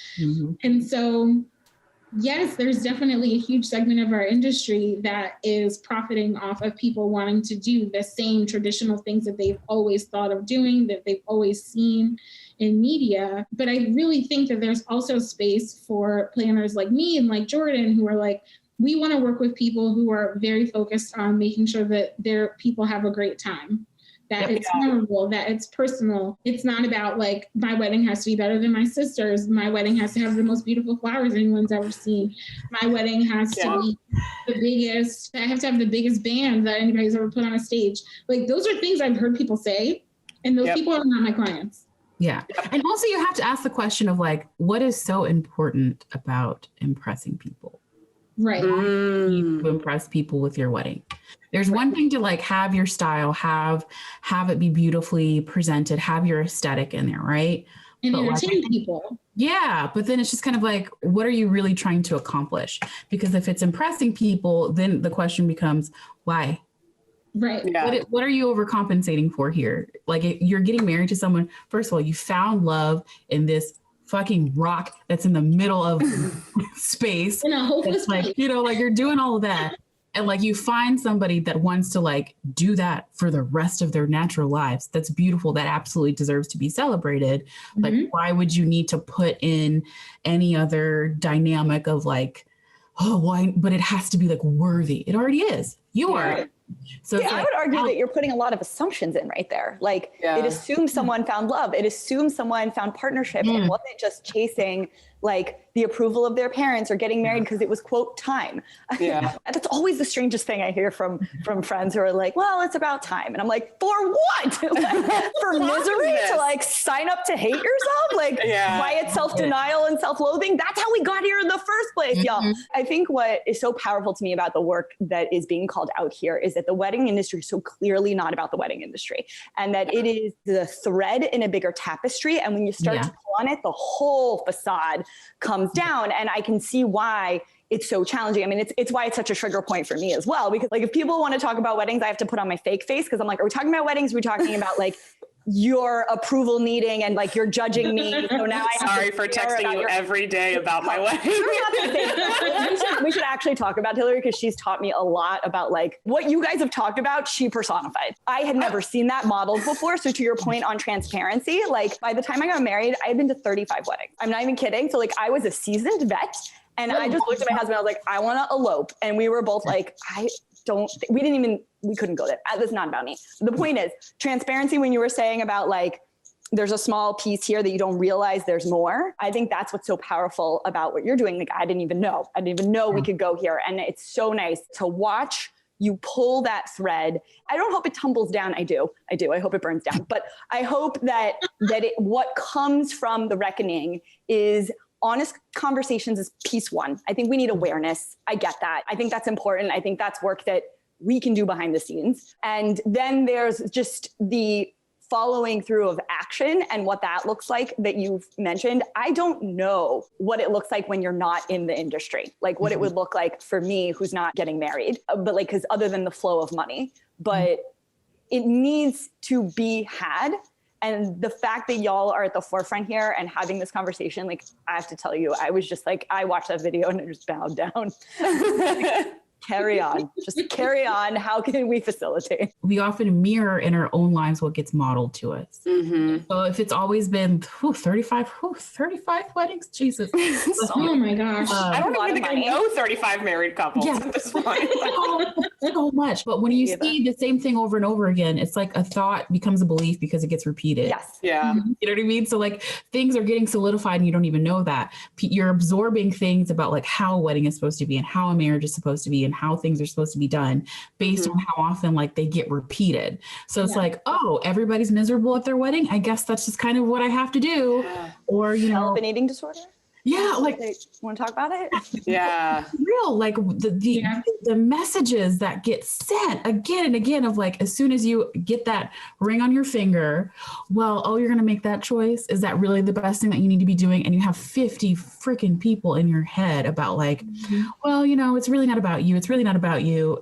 And so, yes, there's definitely a huge segment of our industry that is profiting off of people wanting to do the same traditional things that they've always thought of doing, that they've always seen in media. But I really think that there's also space for planners like me and like Jordan, who are like, we want to work with people who are very focused on making sure that their people have a great time, that it's memorable, that it's personal. It's not about like, my wedding has to be better than my sister's. My wedding has to have the most beautiful flowers anyone's ever seen. My wedding has to be the biggest, I have to have the biggest band that anybody's ever put on a stage. Like those are things I've heard people say, and those people are not my clients. Yeah. And also you have to ask the question of like, what is so important about impressing people? Right. To impress people with your wedding. There's one thing to like have your style, have it be beautifully presented, have your aesthetic in there, right? And entertain people. Yeah, but then it's just kind of like, what are you really trying to accomplish? Because if it's impressing people, then the question becomes, why? Right. Yeah. What are you overcompensating for here? Like you're getting married to someone, first of all, you found love in this fucking rock that's in the middle of space. In a hopeless like, place. you know, like you're doing all of that. And like you find somebody that wants to like do that for the rest of their natural lives. That's beautiful. That absolutely deserves to be celebrated. Like, why would you need to put in any other dynamic of like, oh, why? But it has to be like worthy. It already is. You are. So I would argue that you're putting a lot of assumptions in right there. Like it assumes someone found love. It assumes someone found partnership and wasn't just chasing like the approval of their parents or getting married because it was quote time. Yeah. That's always the strangest thing I hear from friends who are like, well, it's about time. And I'm like, for what? For misery to like sign up to hate yourself? Like quiet self-denial and self-loathing. That's how we got here in the first place, y'all. I think what is so powerful to me about the work that is being called out here is that the wedding industry is so clearly not about the wedding industry, and that it is the thread in a bigger tapestry. And when you start to pull on it, the whole facade comes down. And I can see why it's so challenging. I mean, it's why it's such a trigger point for me as well, because like if people want to talk about weddings, I have to put on my fake face because I'm like, are we talking about weddings? Are we talking about like your approval needing and like you're judging me? So now sorry for texting you every day about my wedding. we should actually talk about Hillary because she's taught me a lot about like what you guys have talked about. She personified. I had never seen that modeled before. So to your point on transparency, like by the time I got married, I had been to 35 weddings. I'm not even kidding. So like I was a seasoned vet, and I just looked at my husband. I was like, I want to elope, and we were both like, we couldn't go there. That's not about me. The point is transparency. When you were saying about like, there's a small piece here that you don't realize there's more. I think that's what's so powerful about what you're doing. Like, I didn't even know we could go here. And it's so nice to watch you pull that thread. I don't hope it tumbles down. I do. I hope it burns down. But I hope that what comes from the reckoning is honest conversations is piece one. I think we need awareness. I get that. I think that's important. I think that's work that we can do behind the scenes. And then there's just the following through of action and what that looks like that you've mentioned. I don't know what it looks like when you're not in the industry, like what it would look like for me who's not getting married, but like, because other than the flow of money, but it needs to be had. And the fact that y'all are at the forefront here and having this conversation, like, I have to tell you, I was just like, I watched that video and I just bowed down. Carry on, just carry on. How can we facilitate? We often mirror in our own lives what gets modeled to us. So if it's always been 35 weddings, Jesus. Oh my gosh. I don't even think I know 35 married couples at this point. So much. But when you see the same thing over and over again, it's like a thought becomes a belief because it gets repeated. Yes. Yeah. You know what I mean? So like things are getting solidified and you don't even know that. You're absorbing things about like how a wedding is supposed to be and how a marriage is supposed to be and how things are supposed to be done based on how often like they get repeated. So it's like, oh, everybody's miserable at their wedding. I guess that's just kind of what I have to do. Or, you know, An eating disorder. yeah, like, Want to talk about it? Yeah. real, like the messages that get sent again and again of like, as soon as you get that ring on your finger, well, oh, you're going to make that choice. Is that really the best thing that you need to be doing? And you have 50 freaking people in your head about like, well, you know, it's really not about you. It's really not about you.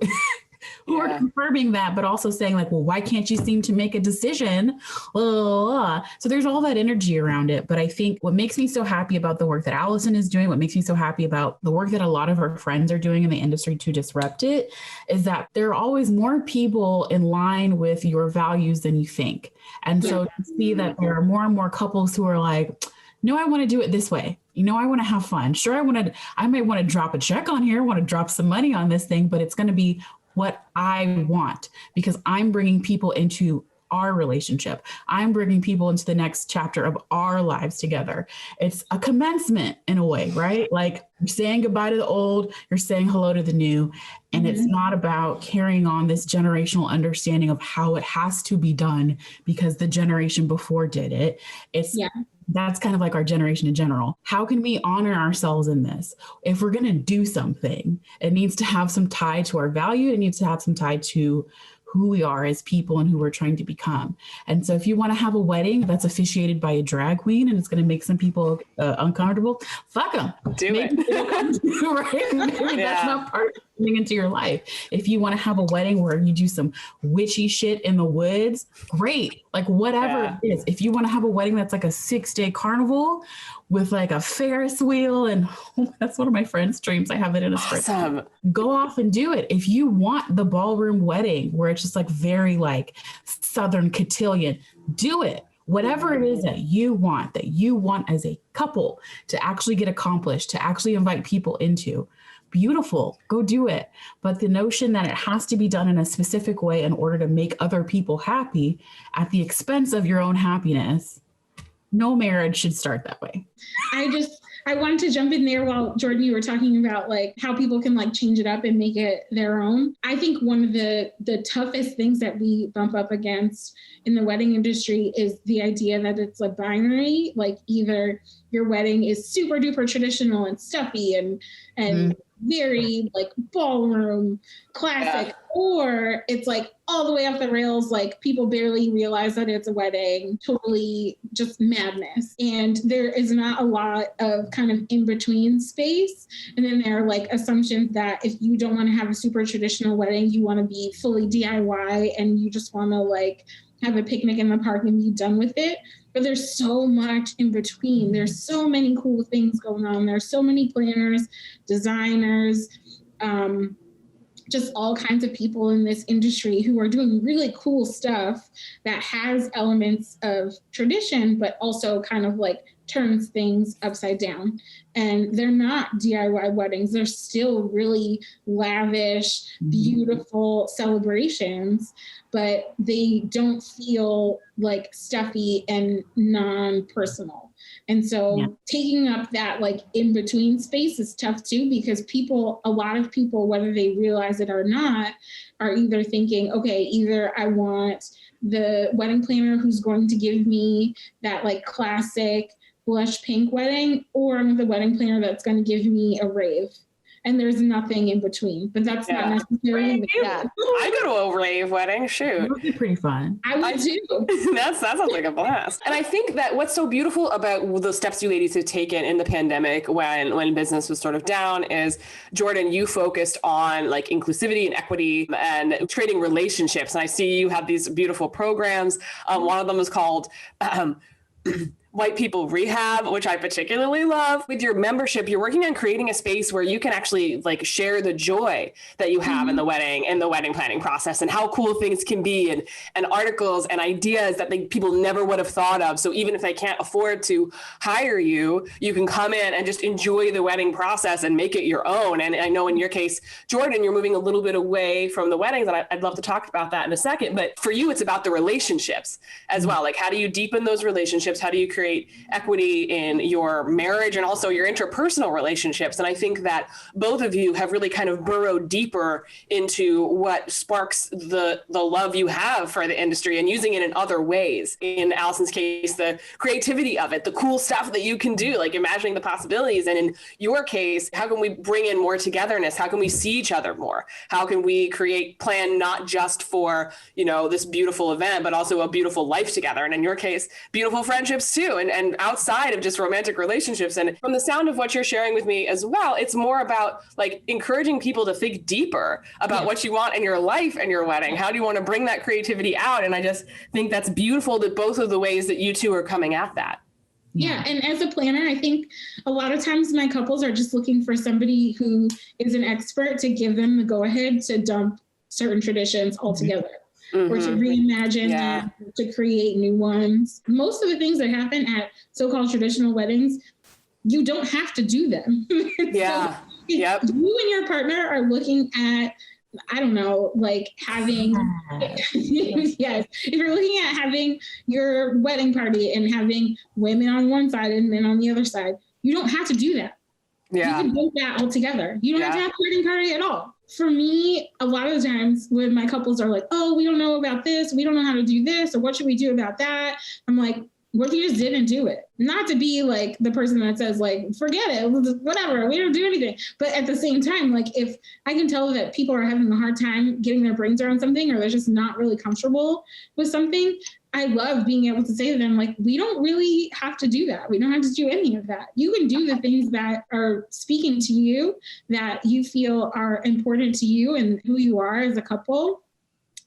Who are confirming that, but also saying like, well, why can't you seem to make a decision? So there's all that energy around it. But I think what makes me so happy about the work that Allison is doing, what makes me so happy about the work that a lot of her friends are doing in the industry to disrupt it, is that there are always more people in line with your values than you think. And so to see that there are more and more couples who are like, no, I want to do it this way. You know, I want to have fun. Sure, I might want to drop a check on here, want to drop some money on this thing, but it's going to be what I want because I'm bringing people into our relationship. I'm bringing people into the next chapter of our lives together. It's a commencement in a way, right? Like you're saying goodbye to the old, you're saying hello to the new. And it's not about carrying on this generational understanding of how it has to be done because the generation before did it. That's kind of like our generation in general. How can we honor ourselves in this? If we're going to do something, it needs to have some tie to our value. It needs to have some tie to who we are as people and who we're trying to become. And so if you want to have a wedding that's officiated by a drag queen and it's going to make some people uncomfortable, fuck them. Maybe that's not part of coming into your life. If you want to have a wedding where you do some witchy shit in the woods, great. Like whatever it is. If you want to have a wedding that's like a 6-day carnival with like a Ferris wheel and that's one of my friend's dreams. I have it in a script. Awesome. Go off and do it. If you want the ballroom wedding where it's just like very like Southern cotillion, do it. Whatever it is that you want as a couple to actually get accomplished, to actually invite people into, beautiful, go do it. But the notion that it has to be done in a specific way in order to make other people happy at the expense of your own happiness, no marriage should start that way. I wanted to jump in there while Jordan, you were talking about like how people can like change it up and make it their own. I think one of the toughest things that we bump up against in the wedding industry is the idea that it's a binary, like either your wedding is super duper traditional and stuffy and very like ballroom classic, or it's like all the way off the rails, like people barely realize that it's a wedding, totally just madness. And there is not a lot of kind of in between space. And then there are like assumptions that if you don't want to have a super traditional wedding, you want to be fully DIY and you just want to like have a picnic in the park and be done with it. But there's so much in between. There's so many cool things going on. There's so many planners, designers, just all kinds of people in this industry who are doing really cool stuff that has elements of tradition, but also kind of like turns things upside down. And they're not DIY weddings. They're still really lavish, beautiful celebrations, but they don't feel like stuffy and non-personal. And so taking up that like in between space is tough too, because a lot of people, whether they realize it or not, are either thinking, okay, either I want the wedding planner who's going to give me that like classic blush pink wedding, or I'm the wedding planner that's going to give me a rave. And there's nothing in between, but that's not necessarily the case. I go to a rave wedding, shoot. It would be pretty fun. I would too. That sounds like a blast. And I think that what's so beautiful about the steps you ladies have taken in the pandemic when business was sort of down is, Jordan, you focused on like inclusivity and equity and trading relationships. And I see you have these beautiful programs. One of them is called white people rehab, which I particularly love. With your membership, you're working on creating a space where you can actually like share the joy that you have in the wedding and the wedding planning process and how cool things can be and articles and ideas that people never would have thought of. So even if they can't afford to hire you, you can come in and just enjoy the wedding process and make it your own. And I know in your case, Jordan, you're moving a little bit away from the weddings, and I'd love to talk about that in a second. But for you, it's about the relationships as well. Like, how do you deepen those relationships? How do you create equity in your marriage and also your interpersonal relationships? And I think that both of you have really kind of burrowed deeper into what sparks the love you have for the industry and using it in other ways. In Allison's case, the creativity of it, the cool stuff that you can do, like imagining the possibilities. And in your case, how can we bring in more togetherness? How can we see each other more? How can we plan not just for, this beautiful event, but also a beautiful life together? And in your case, beautiful friendships too, and outside of just romantic relationships. And from the sound of what you're sharing with me as well, it's more about like encouraging people to think deeper about what you want in your life and your wedding. How do you want to bring that creativity out? And I just think that's beautiful that both of the ways that you two are coming at that. Yeah. And as a planner, I think a lot of times my couples are just looking for somebody who is an expert to give them the go ahead to dump certain traditions altogether. Or to reimagine them, to create new ones. Most of the things that happen at so-called traditional weddings, you don't have to do them. Yeah. So if you and your partner are looking at, I don't know, like having, yes, if you're looking at having your wedding party and having women on one side and men on the other side, you don't have to do that. Yeah. You can do that all together. You don't have to have a wedding party at all. For me, a lot of the times when my couples are like, oh, we don't know about this, we don't know how to do this, or what should we do about that? I'm like, what if you just didn't do it? Not to be like the person that says like, forget it, whatever, we don't do anything. But at the same time, like if I can tell that people are having a hard time getting their brains around something, or they're just not really comfortable with something, I love being able to say to them, like, we don't really have to do that. We don't have to do any of that. You can do the things that are speaking to you, that you feel are important to you and who you are as a couple,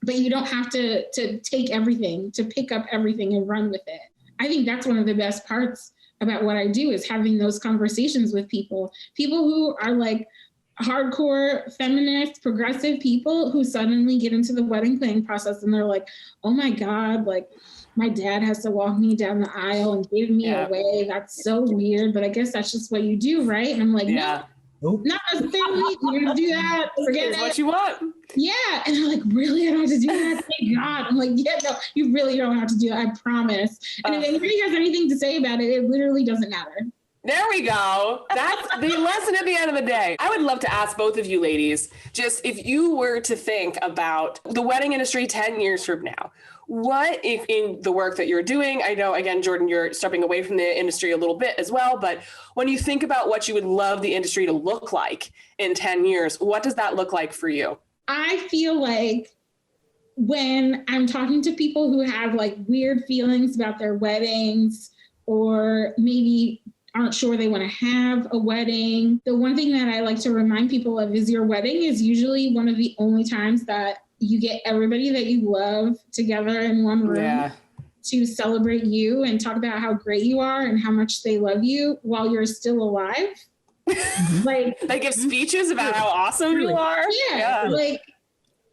but you don't have to take everything, to pick up everything and run with it. I think that's one of the best parts about what I do, is having those conversations with people who are like hardcore feminist, progressive people who suddenly get into the wedding planning process and they're like, oh my God, like my dad has to walk me down the aisle and give me away. That's so weird, but I guess that's just what you do, right? And I'm like, no, not necessarily. You're gonna do that. Forget it. What you want. Yeah. And they're like, really? I don't have to do that? Thank God. I'm like, yeah, no, you really don't have to do that. I promise. And if anybody has anything to say about it, it literally doesn't matter. There we go. That's the lesson at the end of the day. I would love to ask both of you ladies, just if you were to think about the wedding industry 10 years from now, what if in the work that you're doing, I know, again, Jordan, you're stepping away from the industry a little bit as well, but when you think about what you would love the industry to look like in 10 years, what does that look like for you? I feel like when I'm talking to people who have like weird feelings about their weddings, or maybe aren't sure they want to have a wedding, the one thing that I like to remind people of is your wedding is usually one of the only times that you get everybody that you love together in one room to celebrate you and talk about how great you are and how much they love you while you're still alive. Like they give speeches about how awesome you are. Yeah. Like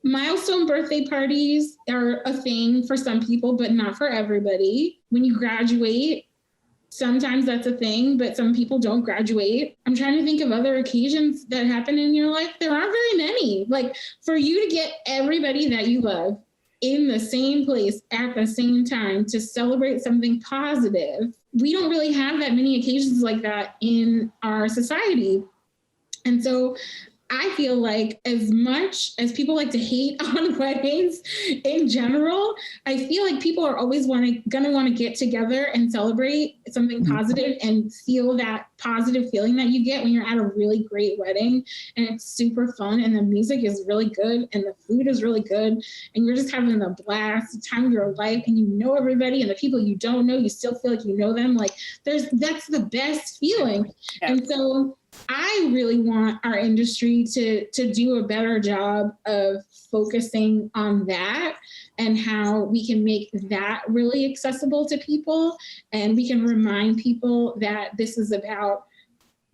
milestone birthday parties are a thing for some people, but not for everybody. When you graduate, sometimes that's a thing, but some people don't graduate. I'm trying to think of other occasions that happen in your life. There aren't very many. Like for you to get everybody that you love in the same place at the same time to celebrate something positive, we don't really have that many occasions like that in our society. And so I feel like as much as people like to hate on weddings in general, I feel like people are always gonna want to get together and celebrate something positive and feel that positive feeling that you get when you're at a really great wedding and it's super fun and the music is really good and the food is really good and you're just having a blast, the time of your life, and you know everybody, and the people you don't know, you still feel like you know them. Like that's the best feeling. Yeah. And so I really want our industry to do a better job of focusing on that and how we can make that really accessible to people. And we can remind people that this is about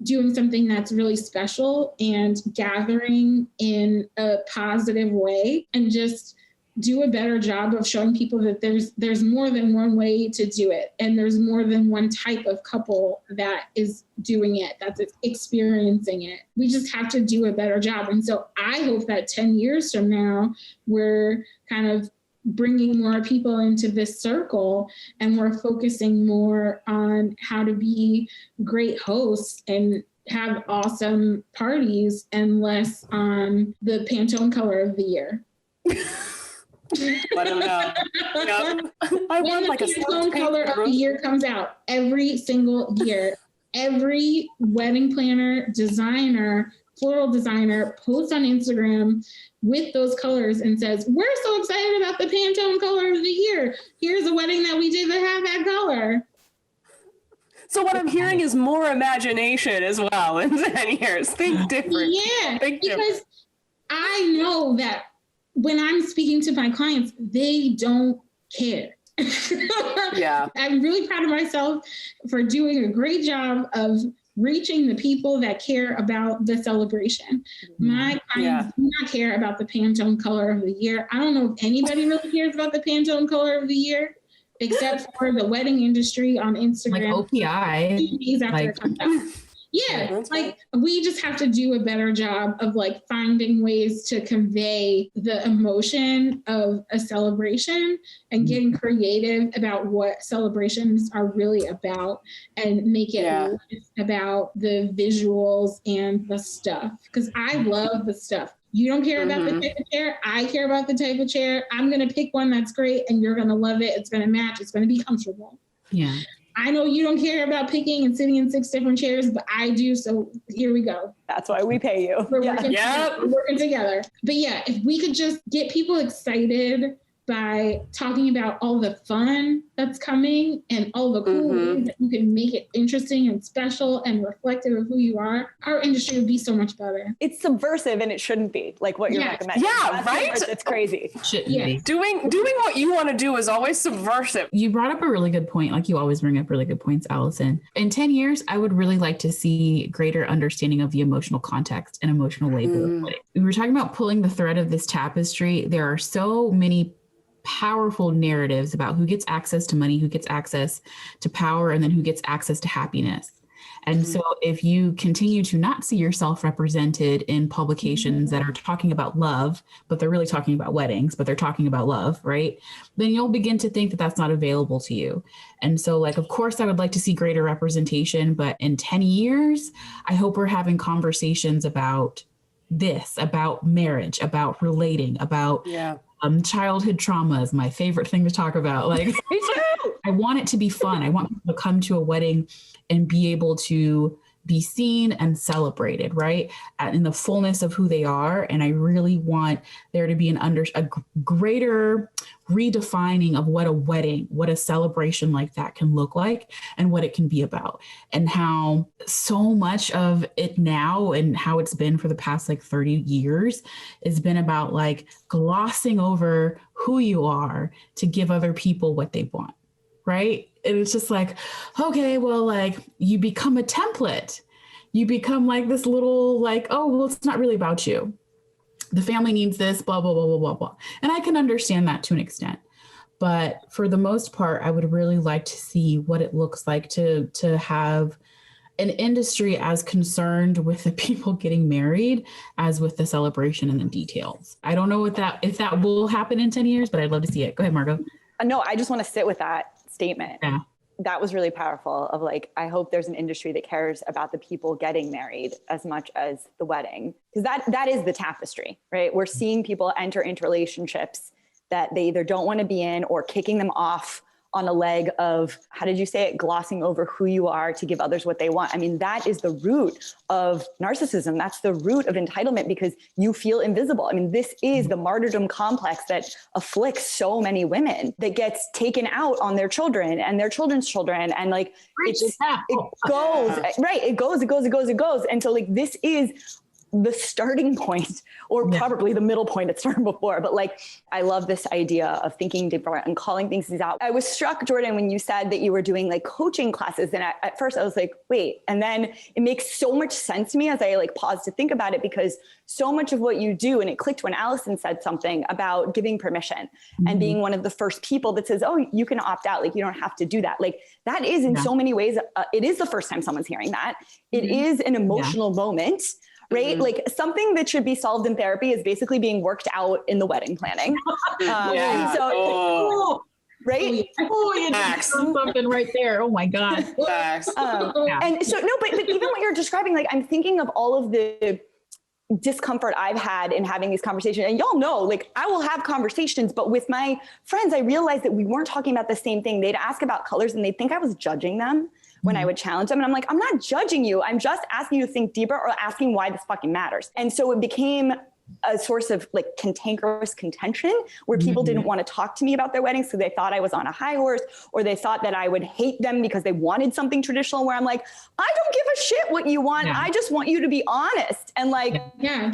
doing something that's really special and gathering in a positive way, and just do a better job of showing people that there's more than one way to do it, and there's more than one type of couple that is doing it, that's experiencing it. We just have to do a better job. And so I hope that 10 years from now, we're kind of bringing more people into this circle, and we're focusing more on how to be great hosts and have awesome parties, and less on the Pantone color of the year. I don't know. Yep. I want like a Pantone color of the year comes out every single year. Every wedding planner, designer, floral designer posts on Instagram with those colors and says, we're so excited about the Pantone color of the year. Here's a wedding that we did that had that color. So what I'm hearing is more imagination as well in 10 years. Think different. Yeah, Think because different. I know that when I'm speaking to my clients, they don't care. Yeah. I'm really proud of myself for doing a great job of reaching the people that care about the celebration. My clients do not care about the Pantone color of the year. I don't know if anybody really cares about the Pantone color of the year, except for the wedding industry on Instagram. Like OPI. 2 days after it comes out. Yeah, like we just have to do a better job of like finding ways to convey the emotion of a celebration and getting creative about what celebrations are really about, and make it less about the visuals and the stuff. Because I love the stuff. You don't care about the type of chair. I care about the type of chair. I'm going to pick one that's great, and you're going to love it. It's going to match. It's going to be comfortable. Yeah. I know you don't care about picking and sitting in 6 different chairs, but I do. So here we go. That's why we pay you. We're working together. But yeah, if we could just get people excited by talking about all the fun that's coming and all the cool ways that you can make it interesting and special and reflective of who you are, our industry would be so much better. It's subversive, and it shouldn't be like what you're recommending. Yeah, right? It's crazy. Shouldn't be. Doing what you want to do is always subversive. You brought up a really good point. Like you always bring up really good points, Allison. In 10 years, I would really like to see greater understanding of the emotional context and emotional labor of wedding. We were talking about pulling the thread of this tapestry. There are so many powerful narratives about who gets access to money, who gets access to power, and then who gets access to happiness. And so if you continue to not see yourself represented in publications that are talking about love, but they're really talking about weddings, but they're talking about love, right? Then you'll begin to think that that's not available to you. And so like, of course, I would like to see greater representation, but in 10 years, I hope we're having conversations about this, about marriage, about relating, about childhood trauma is my favorite thing to talk about. Like, I want it to be fun. I want people to come to a wedding and be able to be seen and celebrated, right? In the fullness of who they are. And I really want there to be a greater redefining of what a wedding, what a celebration like that can look like and what it can be about, and how so much of it now and how it's been for the past like 30 years has been about like glossing over who you are to give other people what they want. Right. And it's just like, okay, well, like you become a template. You become like this little like, oh, well, it's not really about you. The family needs this, blah, blah, blah, blah, blah, blah. And I can understand that to an extent. But for the most part, I would really like to see what it looks like to have an industry as concerned with the people getting married as with the celebration and the details. I don't know if that will happen in 10 years, but I'd love to see it. Go ahead, Margot. No, I just want to sit with that statement. Yeah. That was really powerful of like, I hope there's an industry that cares about the people getting married as much as the wedding. Because that is the tapestry, right? We're seeing people enter into relationships that they either don't want to be in or kicking them off on a leg of, how did you say it? Glossing over who you are to give others what they want. I mean, that is the root of narcissism. That's the root of entitlement, because you feel invisible. I mean, this is the martyrdom complex that afflicts so many women, that gets taken out on their children and their children's children. And like, it goes, right. It goes. And so like, this is the starting point, or probably the middle point. It started before, but like, I love this idea of thinking deeper and calling things out. I was struck, Jordan, when you said that you were doing like coaching classes. And at first I was like, wait, and then it makes so much sense to me as I like pause to think about it, because so much of what you do, and it clicked when Allison said something about giving permission and being one of the first people that says, oh, you can opt out. Like, you don't have to do that. Like, that is in so many ways, it is the first time someone's hearing that. It is an emotional moment. Right? Like, something that should be solved in therapy is basically being worked out in the wedding planning. Right? You just something right there. Oh my God. And so, no, but even what you're describing, like, I'm thinking of all of the discomfort I've had in having these conversations. And y'all know, like, I will have conversations, but with my friends, I realized that we weren't talking about the same thing. They'd ask about colors and they'd think I was judging them when I would challenge them. And I'm like, I'm not judging you. I'm just asking you to think deeper, or asking why this fucking matters. And so it became a source of like cantankerous contention, where people didn't want to talk to me about their weddings because they thought I was on a high horse, or they thought that I would hate them because they wanted something traditional, where I'm like, I don't give a shit what you want. I just want you to be honest and like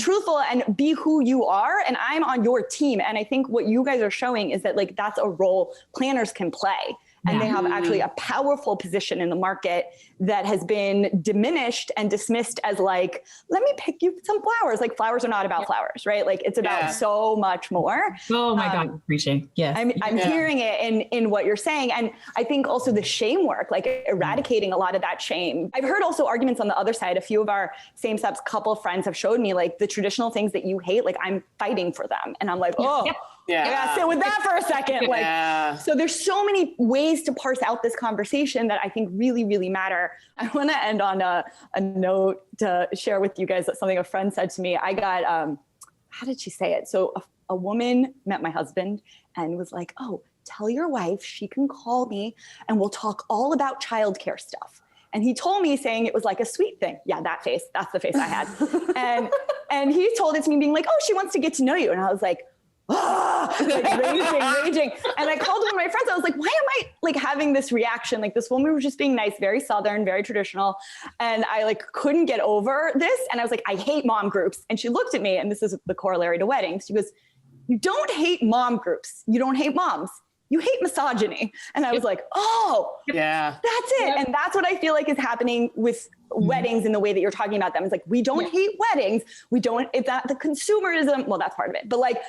truthful and be who you are. And I'm on your team. And I think what you guys are showing is that like, that's a role planners can play. And they have actually a powerful position in the market that has been diminished and dismissed as like, let me pick you some flowers. Like, flowers are not about flowers, right? Like, it's about so much more. Oh my God, preaching. Yes. I'm hearing it in what you're saying. And I think also the shame work, like eradicating a lot of that shame. I've heard also arguments on the other side. A few of our same-sex couple friends have showed me like the traditional things that you hate, like I'm fighting for them. And I'm like, oh, I gotta sit with that for a second. Like, so there's so many ways to parse out this conversation that I think really, really matter. I want to end on a note to share with you guys something a friend said to me. I got, how did she say it? So a woman met my husband and was like, oh, tell your wife she can call me and we'll talk all about childcare stuff. And he told me, saying it was like a sweet thing. Yeah, that face, that's the face I had. and he told it to me being like, oh, she wants to get to know you. And I was like, like raging. And I called one of my friends. I was like, why am I like having this reaction? Like, this woman was just being nice, very Southern, very traditional. And I like couldn't get over this. And I was like, I hate mom groups. And she looked at me, and this is the corollary to weddings. She goes, you don't hate mom groups. You don't hate moms. You hate misogyny. And I was like, oh, that's it. And that's what I feel like is happening with weddings in the way that you're talking about them. It's like, we don't hate weddings. We don't, it's not the consumerism. Well, that's part of it, but like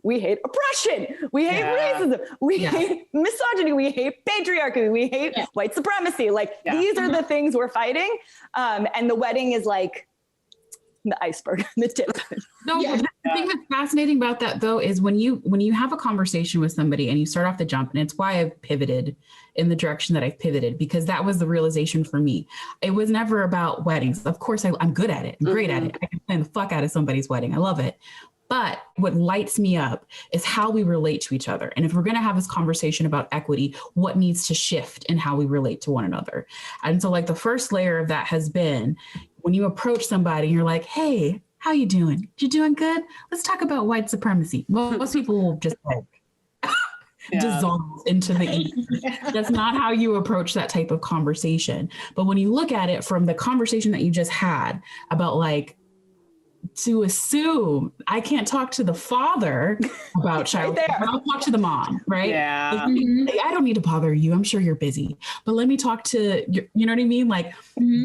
we hate oppression. We hate racism. We hate misogyny. We hate patriarchy. We hate white supremacy. Like these are the things we're fighting. And the wedding is like the iceberg, the tip. No, the thing that's fascinating about that though is when you have a conversation with somebody and you start off the jump, and it's why I've pivoted in the direction that I've pivoted, because that was the realization for me. It was never about weddings. Of course, I'm good at it. I'm great at it. I can plan the fuck out of somebody's wedding. I love it. But what lights me up is how we relate to each other. And if we're going to have this conversation about equity, what needs to shift in how we relate to one another? And so like the first layer of that has been when you approach somebody and you're like, hey, how you doing? You doing good? Let's talk about white supremacy. Most people will just like dissolve into the ether. That's not how you approach that type of conversation. But when you look at it from the conversation that you just had about like, to assume I can't talk to the father about child care, but I'll talk to the mom, right? Yeah. I don't need to bother you. I'm sure you're busy, but let me talk to you know what I mean? Like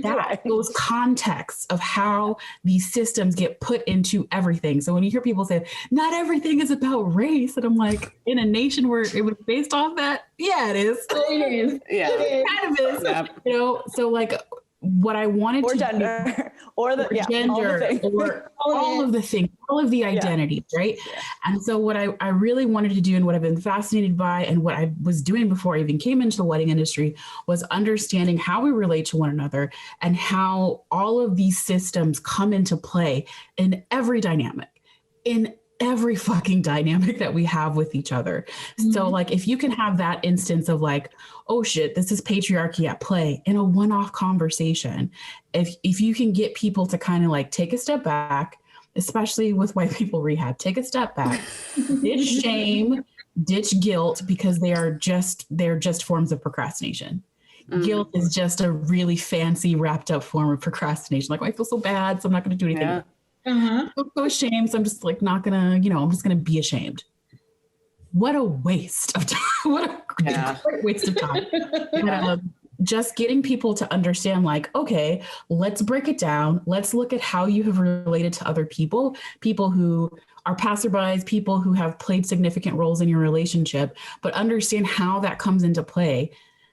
that, those contexts of how these systems get put into everything. So when you hear people say, not everything is about race, and I'm like, in a nation where it was based off that, it is. It is. Yeah. It kind of is. Yep. You know, so like what I wanted to gender do, or gender or all of the things, all of the identities, right? Yeah. And so what I really wanted to do, and what I've been fascinated by, and what I was doing before I even came into the wedding industry, was understanding how we relate to one another and how all of these systems come into play in every dynamic, in every fucking dynamic that we have with each other. So like, if you can have that instance of like, oh shit, this is patriarchy at play in a one-off conversation. If you can get people to kind of like take a step back, especially with white people rehab, take a step back, ditch shame, ditch guilt, because they're just forms of procrastination. Guilt is just a really fancy wrapped up form of procrastination. Like, oh, I feel so bad, so I'm not going to do anything. I'm so ashamed, so I'm just like not gonna, I'm just gonna be ashamed. What a waste of time. What a great waste of time. But, just getting people to understand, like, okay, let's break it down. Let's look at how you have related to other people who are passerbys, people who have played significant roles in your relationship, but understand how that comes into play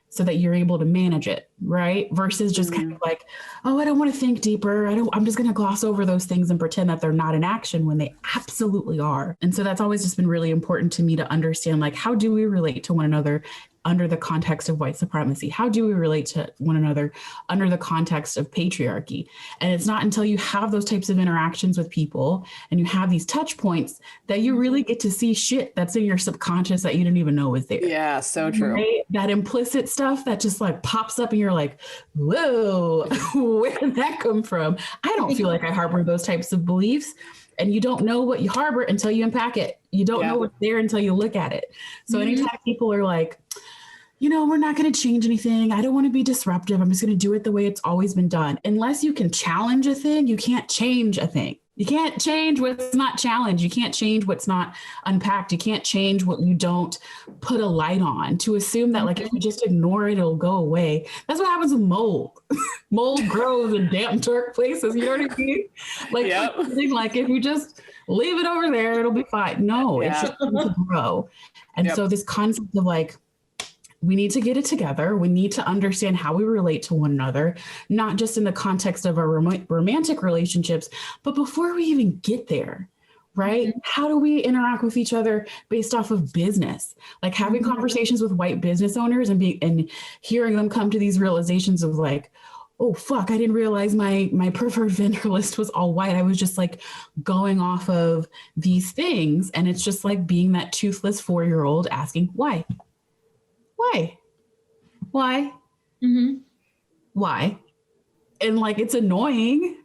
so that you're able to manage it, right? Versus just kind of like, oh, I don't want to think deeper. I'm just going to gloss over those things and pretend that they're not in action when they absolutely are. And so that's always just been really important to me to understand, like, how do we relate to one another under the context of white supremacy? How do we relate to one another under the context of patriarchy? And it's not until you have those types of interactions with people and you have these touch points that you really get to see shit that's in your subconscious that you didn't even know was there. Yeah, so true. Right? That implicit stuff that just like pops up and you're like, whoa, where did that come from? I don't feel like I harbor those types of beliefs. And you don't know what you harbor until you unpack it. You don't know what's there until you look at it. So anytime people are like, we're not going to change anything. I don't want to be disruptive. I'm just going to do it the way it's always been done. Unless you can challenge a thing, you can't change a thing. You can't change what's not challenged. You can't change what's not unpacked. You can't change what you don't put a light on. To assume that like if you just ignore it, it'll go away. That's what happens with mold. Mold grows in damp, dark places. You know what I mean? Like if you just leave it over there, it'll be fine. No, it's just going to grow. And so this concept of like, we need to get it together. We need to understand how we relate to one another, not just in the context of our romantic relationships, but before we even get there, right? How do we interact with each other based off of business? Like having conversations with white business owners and hearing them come to these realizations of like, oh, fuck, I didn't realize my preferred vendor list was all white. I was just like going off of these things. And it's just like being that toothless 4-year-old asking, why? Why? Why? And like, it's annoying,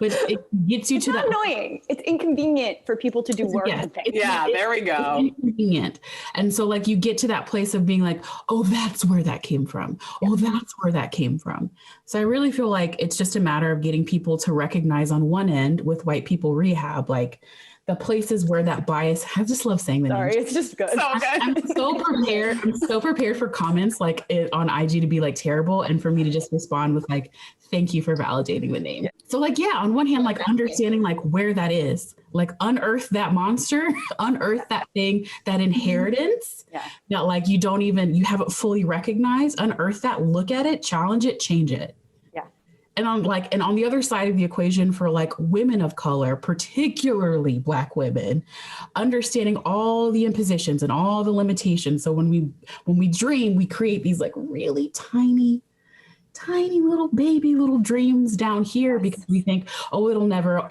but it gets you to that. It's not annoying. It's inconvenient for people to do work. There we go. Inconvenient. And so like, you get to that place of being like, oh, that's where that came from. Oh, that's where that came from. So I really feel like it's just a matter of getting people to recognize on one end with white people rehab, like the places where that bias, I just love saying the name. It's just good. I'm so prepared. I'm so prepared for comments like on IG to be like terrible. And for me to just respond with like, thank you for validating the name. So like, on one hand, like understanding like where that is, like unearth that monster, unearth that thing, that inheritance that like you haven't fully recognized, unearth that, look at it, challenge it, change it. And on the other side of the equation for like women of color, particularly Black women, understanding all the impositions and all the limitations. So when we dream, we create these like really tiny little dreams down here because we think, oh, it'll never.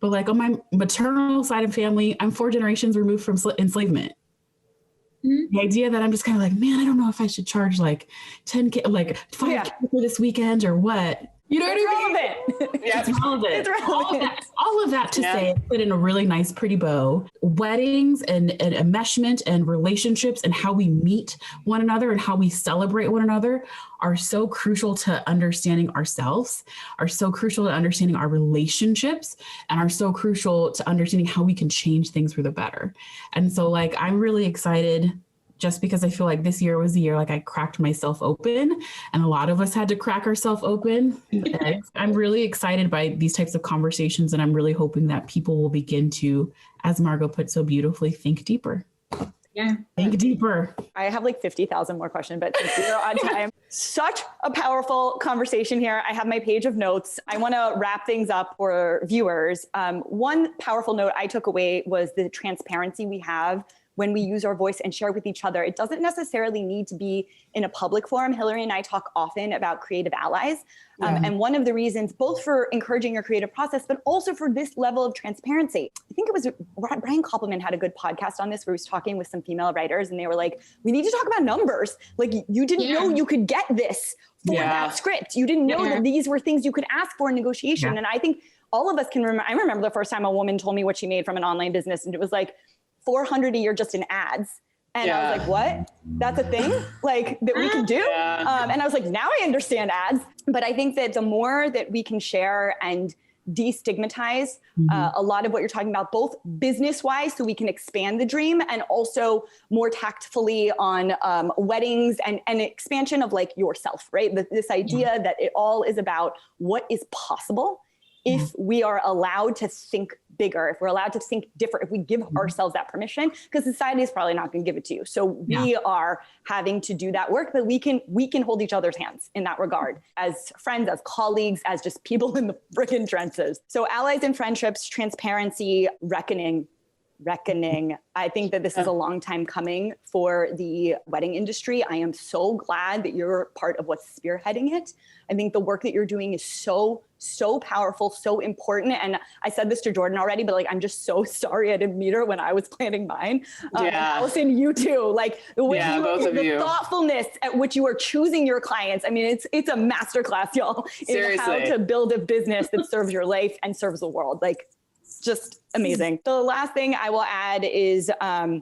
But like on my maternal side of family, I'm 4 generations removed from enslavement. The idea that I'm just kind of like, man, I don't know if I should charge like 10K, like 5K for this weekend or what. You know what I mean? It's relevant. It's relevant. All of that to say, put in a really nice, pretty bow. Weddings and enmeshment and relationships and how we meet one another and how we celebrate one another are so crucial to understanding ourselves, are so crucial to understanding our relationships, and are so crucial to understanding how we can change things for the better. And so like, I'm really excited just because I feel like this year was the year like I cracked myself open, and a lot of us had to crack ourselves open. I'm really excited by these types of conversations, and I'm really hoping that people will begin to, as Margot put so beautifully, think deeper. Think deeper. I have like 50,000 more questions, but since we're on time, such a powerful conversation here. I have my page of notes. I want to wrap things up for viewers. One powerful note I took away was the transparency we have when we use our voice and share with each other. It doesn't necessarily need to be in a public forum. Hillary and I talk often about creative allies. And one of the reasons, both for encouraging your creative process, but also for this level of transparency. I think it was Brian Koppelman had a good podcast on this where he was talking with some female writers and they were like, we need to talk about numbers. Like you didn't know you could get this for that script. You didn't know that these were things you could ask for in negotiation. And I think all of us can remember, I remember the first time a woman told me what she made from an online business and it was like $400 a year just in ads. And I was like, what? That's a thing like that we can do? And I was like, now I understand ads. But I think that the more that we can share and destigmatize a lot of what you're talking about, both business-wise, so we can expand the dream, and also more tactfully on weddings and expansion of like yourself, right? This idea that it all is about what is possible if we are allowed to think bigger, if we're allowed to think different, if we give ourselves that permission, because society is probably not going to give it to you. So we are having to do that work, but we can hold each other's hands in that regard as friends, as colleagues, as just people in the freaking trenches. So allies and friendships, transparency, reckoning. I think that this is a long time coming for the wedding industry. I am so glad that you're part of what's spearheading it. I think the work that you're doing is so powerful, so important. And I said this to Jordan already, but like, I'm just so sorry I didn't meet her when I was planning mine. And Allison, you too. Like the way the thoughtfulness at which you are choosing your clients. I mean, it's a masterclass, y'all, in how to build a business that serves your life and serves the world. Like, just amazing. The last thing I will add is I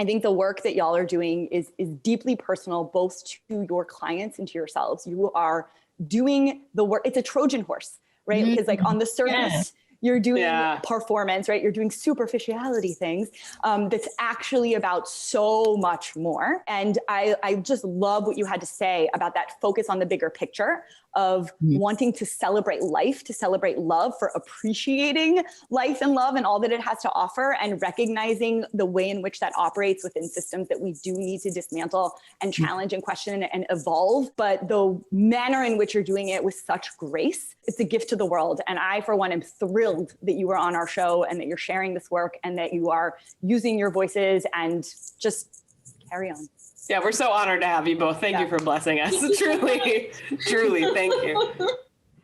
think the work that y'all are doing is deeply personal, both to your clients and to yourselves. You are doing the work. It's a Trojan horse, right? Because like on the surface, you're doing performance, right? You're doing superficiality things that's actually about so much more. And I just love what you had to say about that focus on the bigger picture of wanting to celebrate life, to celebrate love, for appreciating life and love and all that it has to offer, and recognizing the way in which that operates within systems that we do need to dismantle and challenge and question and evolve. But the manner in which you're doing it with such grace, it's a gift to the world. And I, for one, am thrilled that you were on our show and that you're sharing this work and that you are using your voices, and just carry on. Yeah, we're so honored to have you both. Thank you for blessing us. Truly, thank you.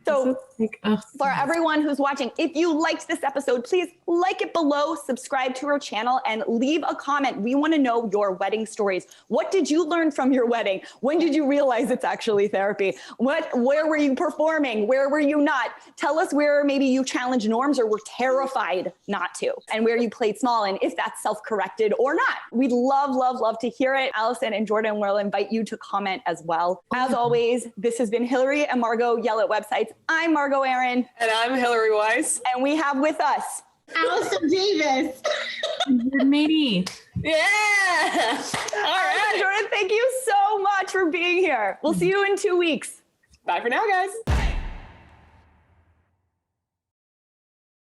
So for everyone who's watching, if you liked this episode, please like it below, subscribe to our channel, and leave a comment. We want to know your wedding stories. What did you learn from your wedding? When did you realize it's actually therapy? Where were you performing? Where were you not? Tell us where maybe you challenged norms or were terrified not to, and where you played small, and if that's self-corrected or not. We'd love to hear it. Allison and Jordan will invite you to comment as well. As always, this has been Hillary and Margot Yell at Websites. I'm Margot Aaron. And I'm Hillary Weiss. And we have with us Allison Davis. Maney. Yeah. All right. Jordan, thank you so much for being here. We'll see you in 2 weeks. Bye for now, guys.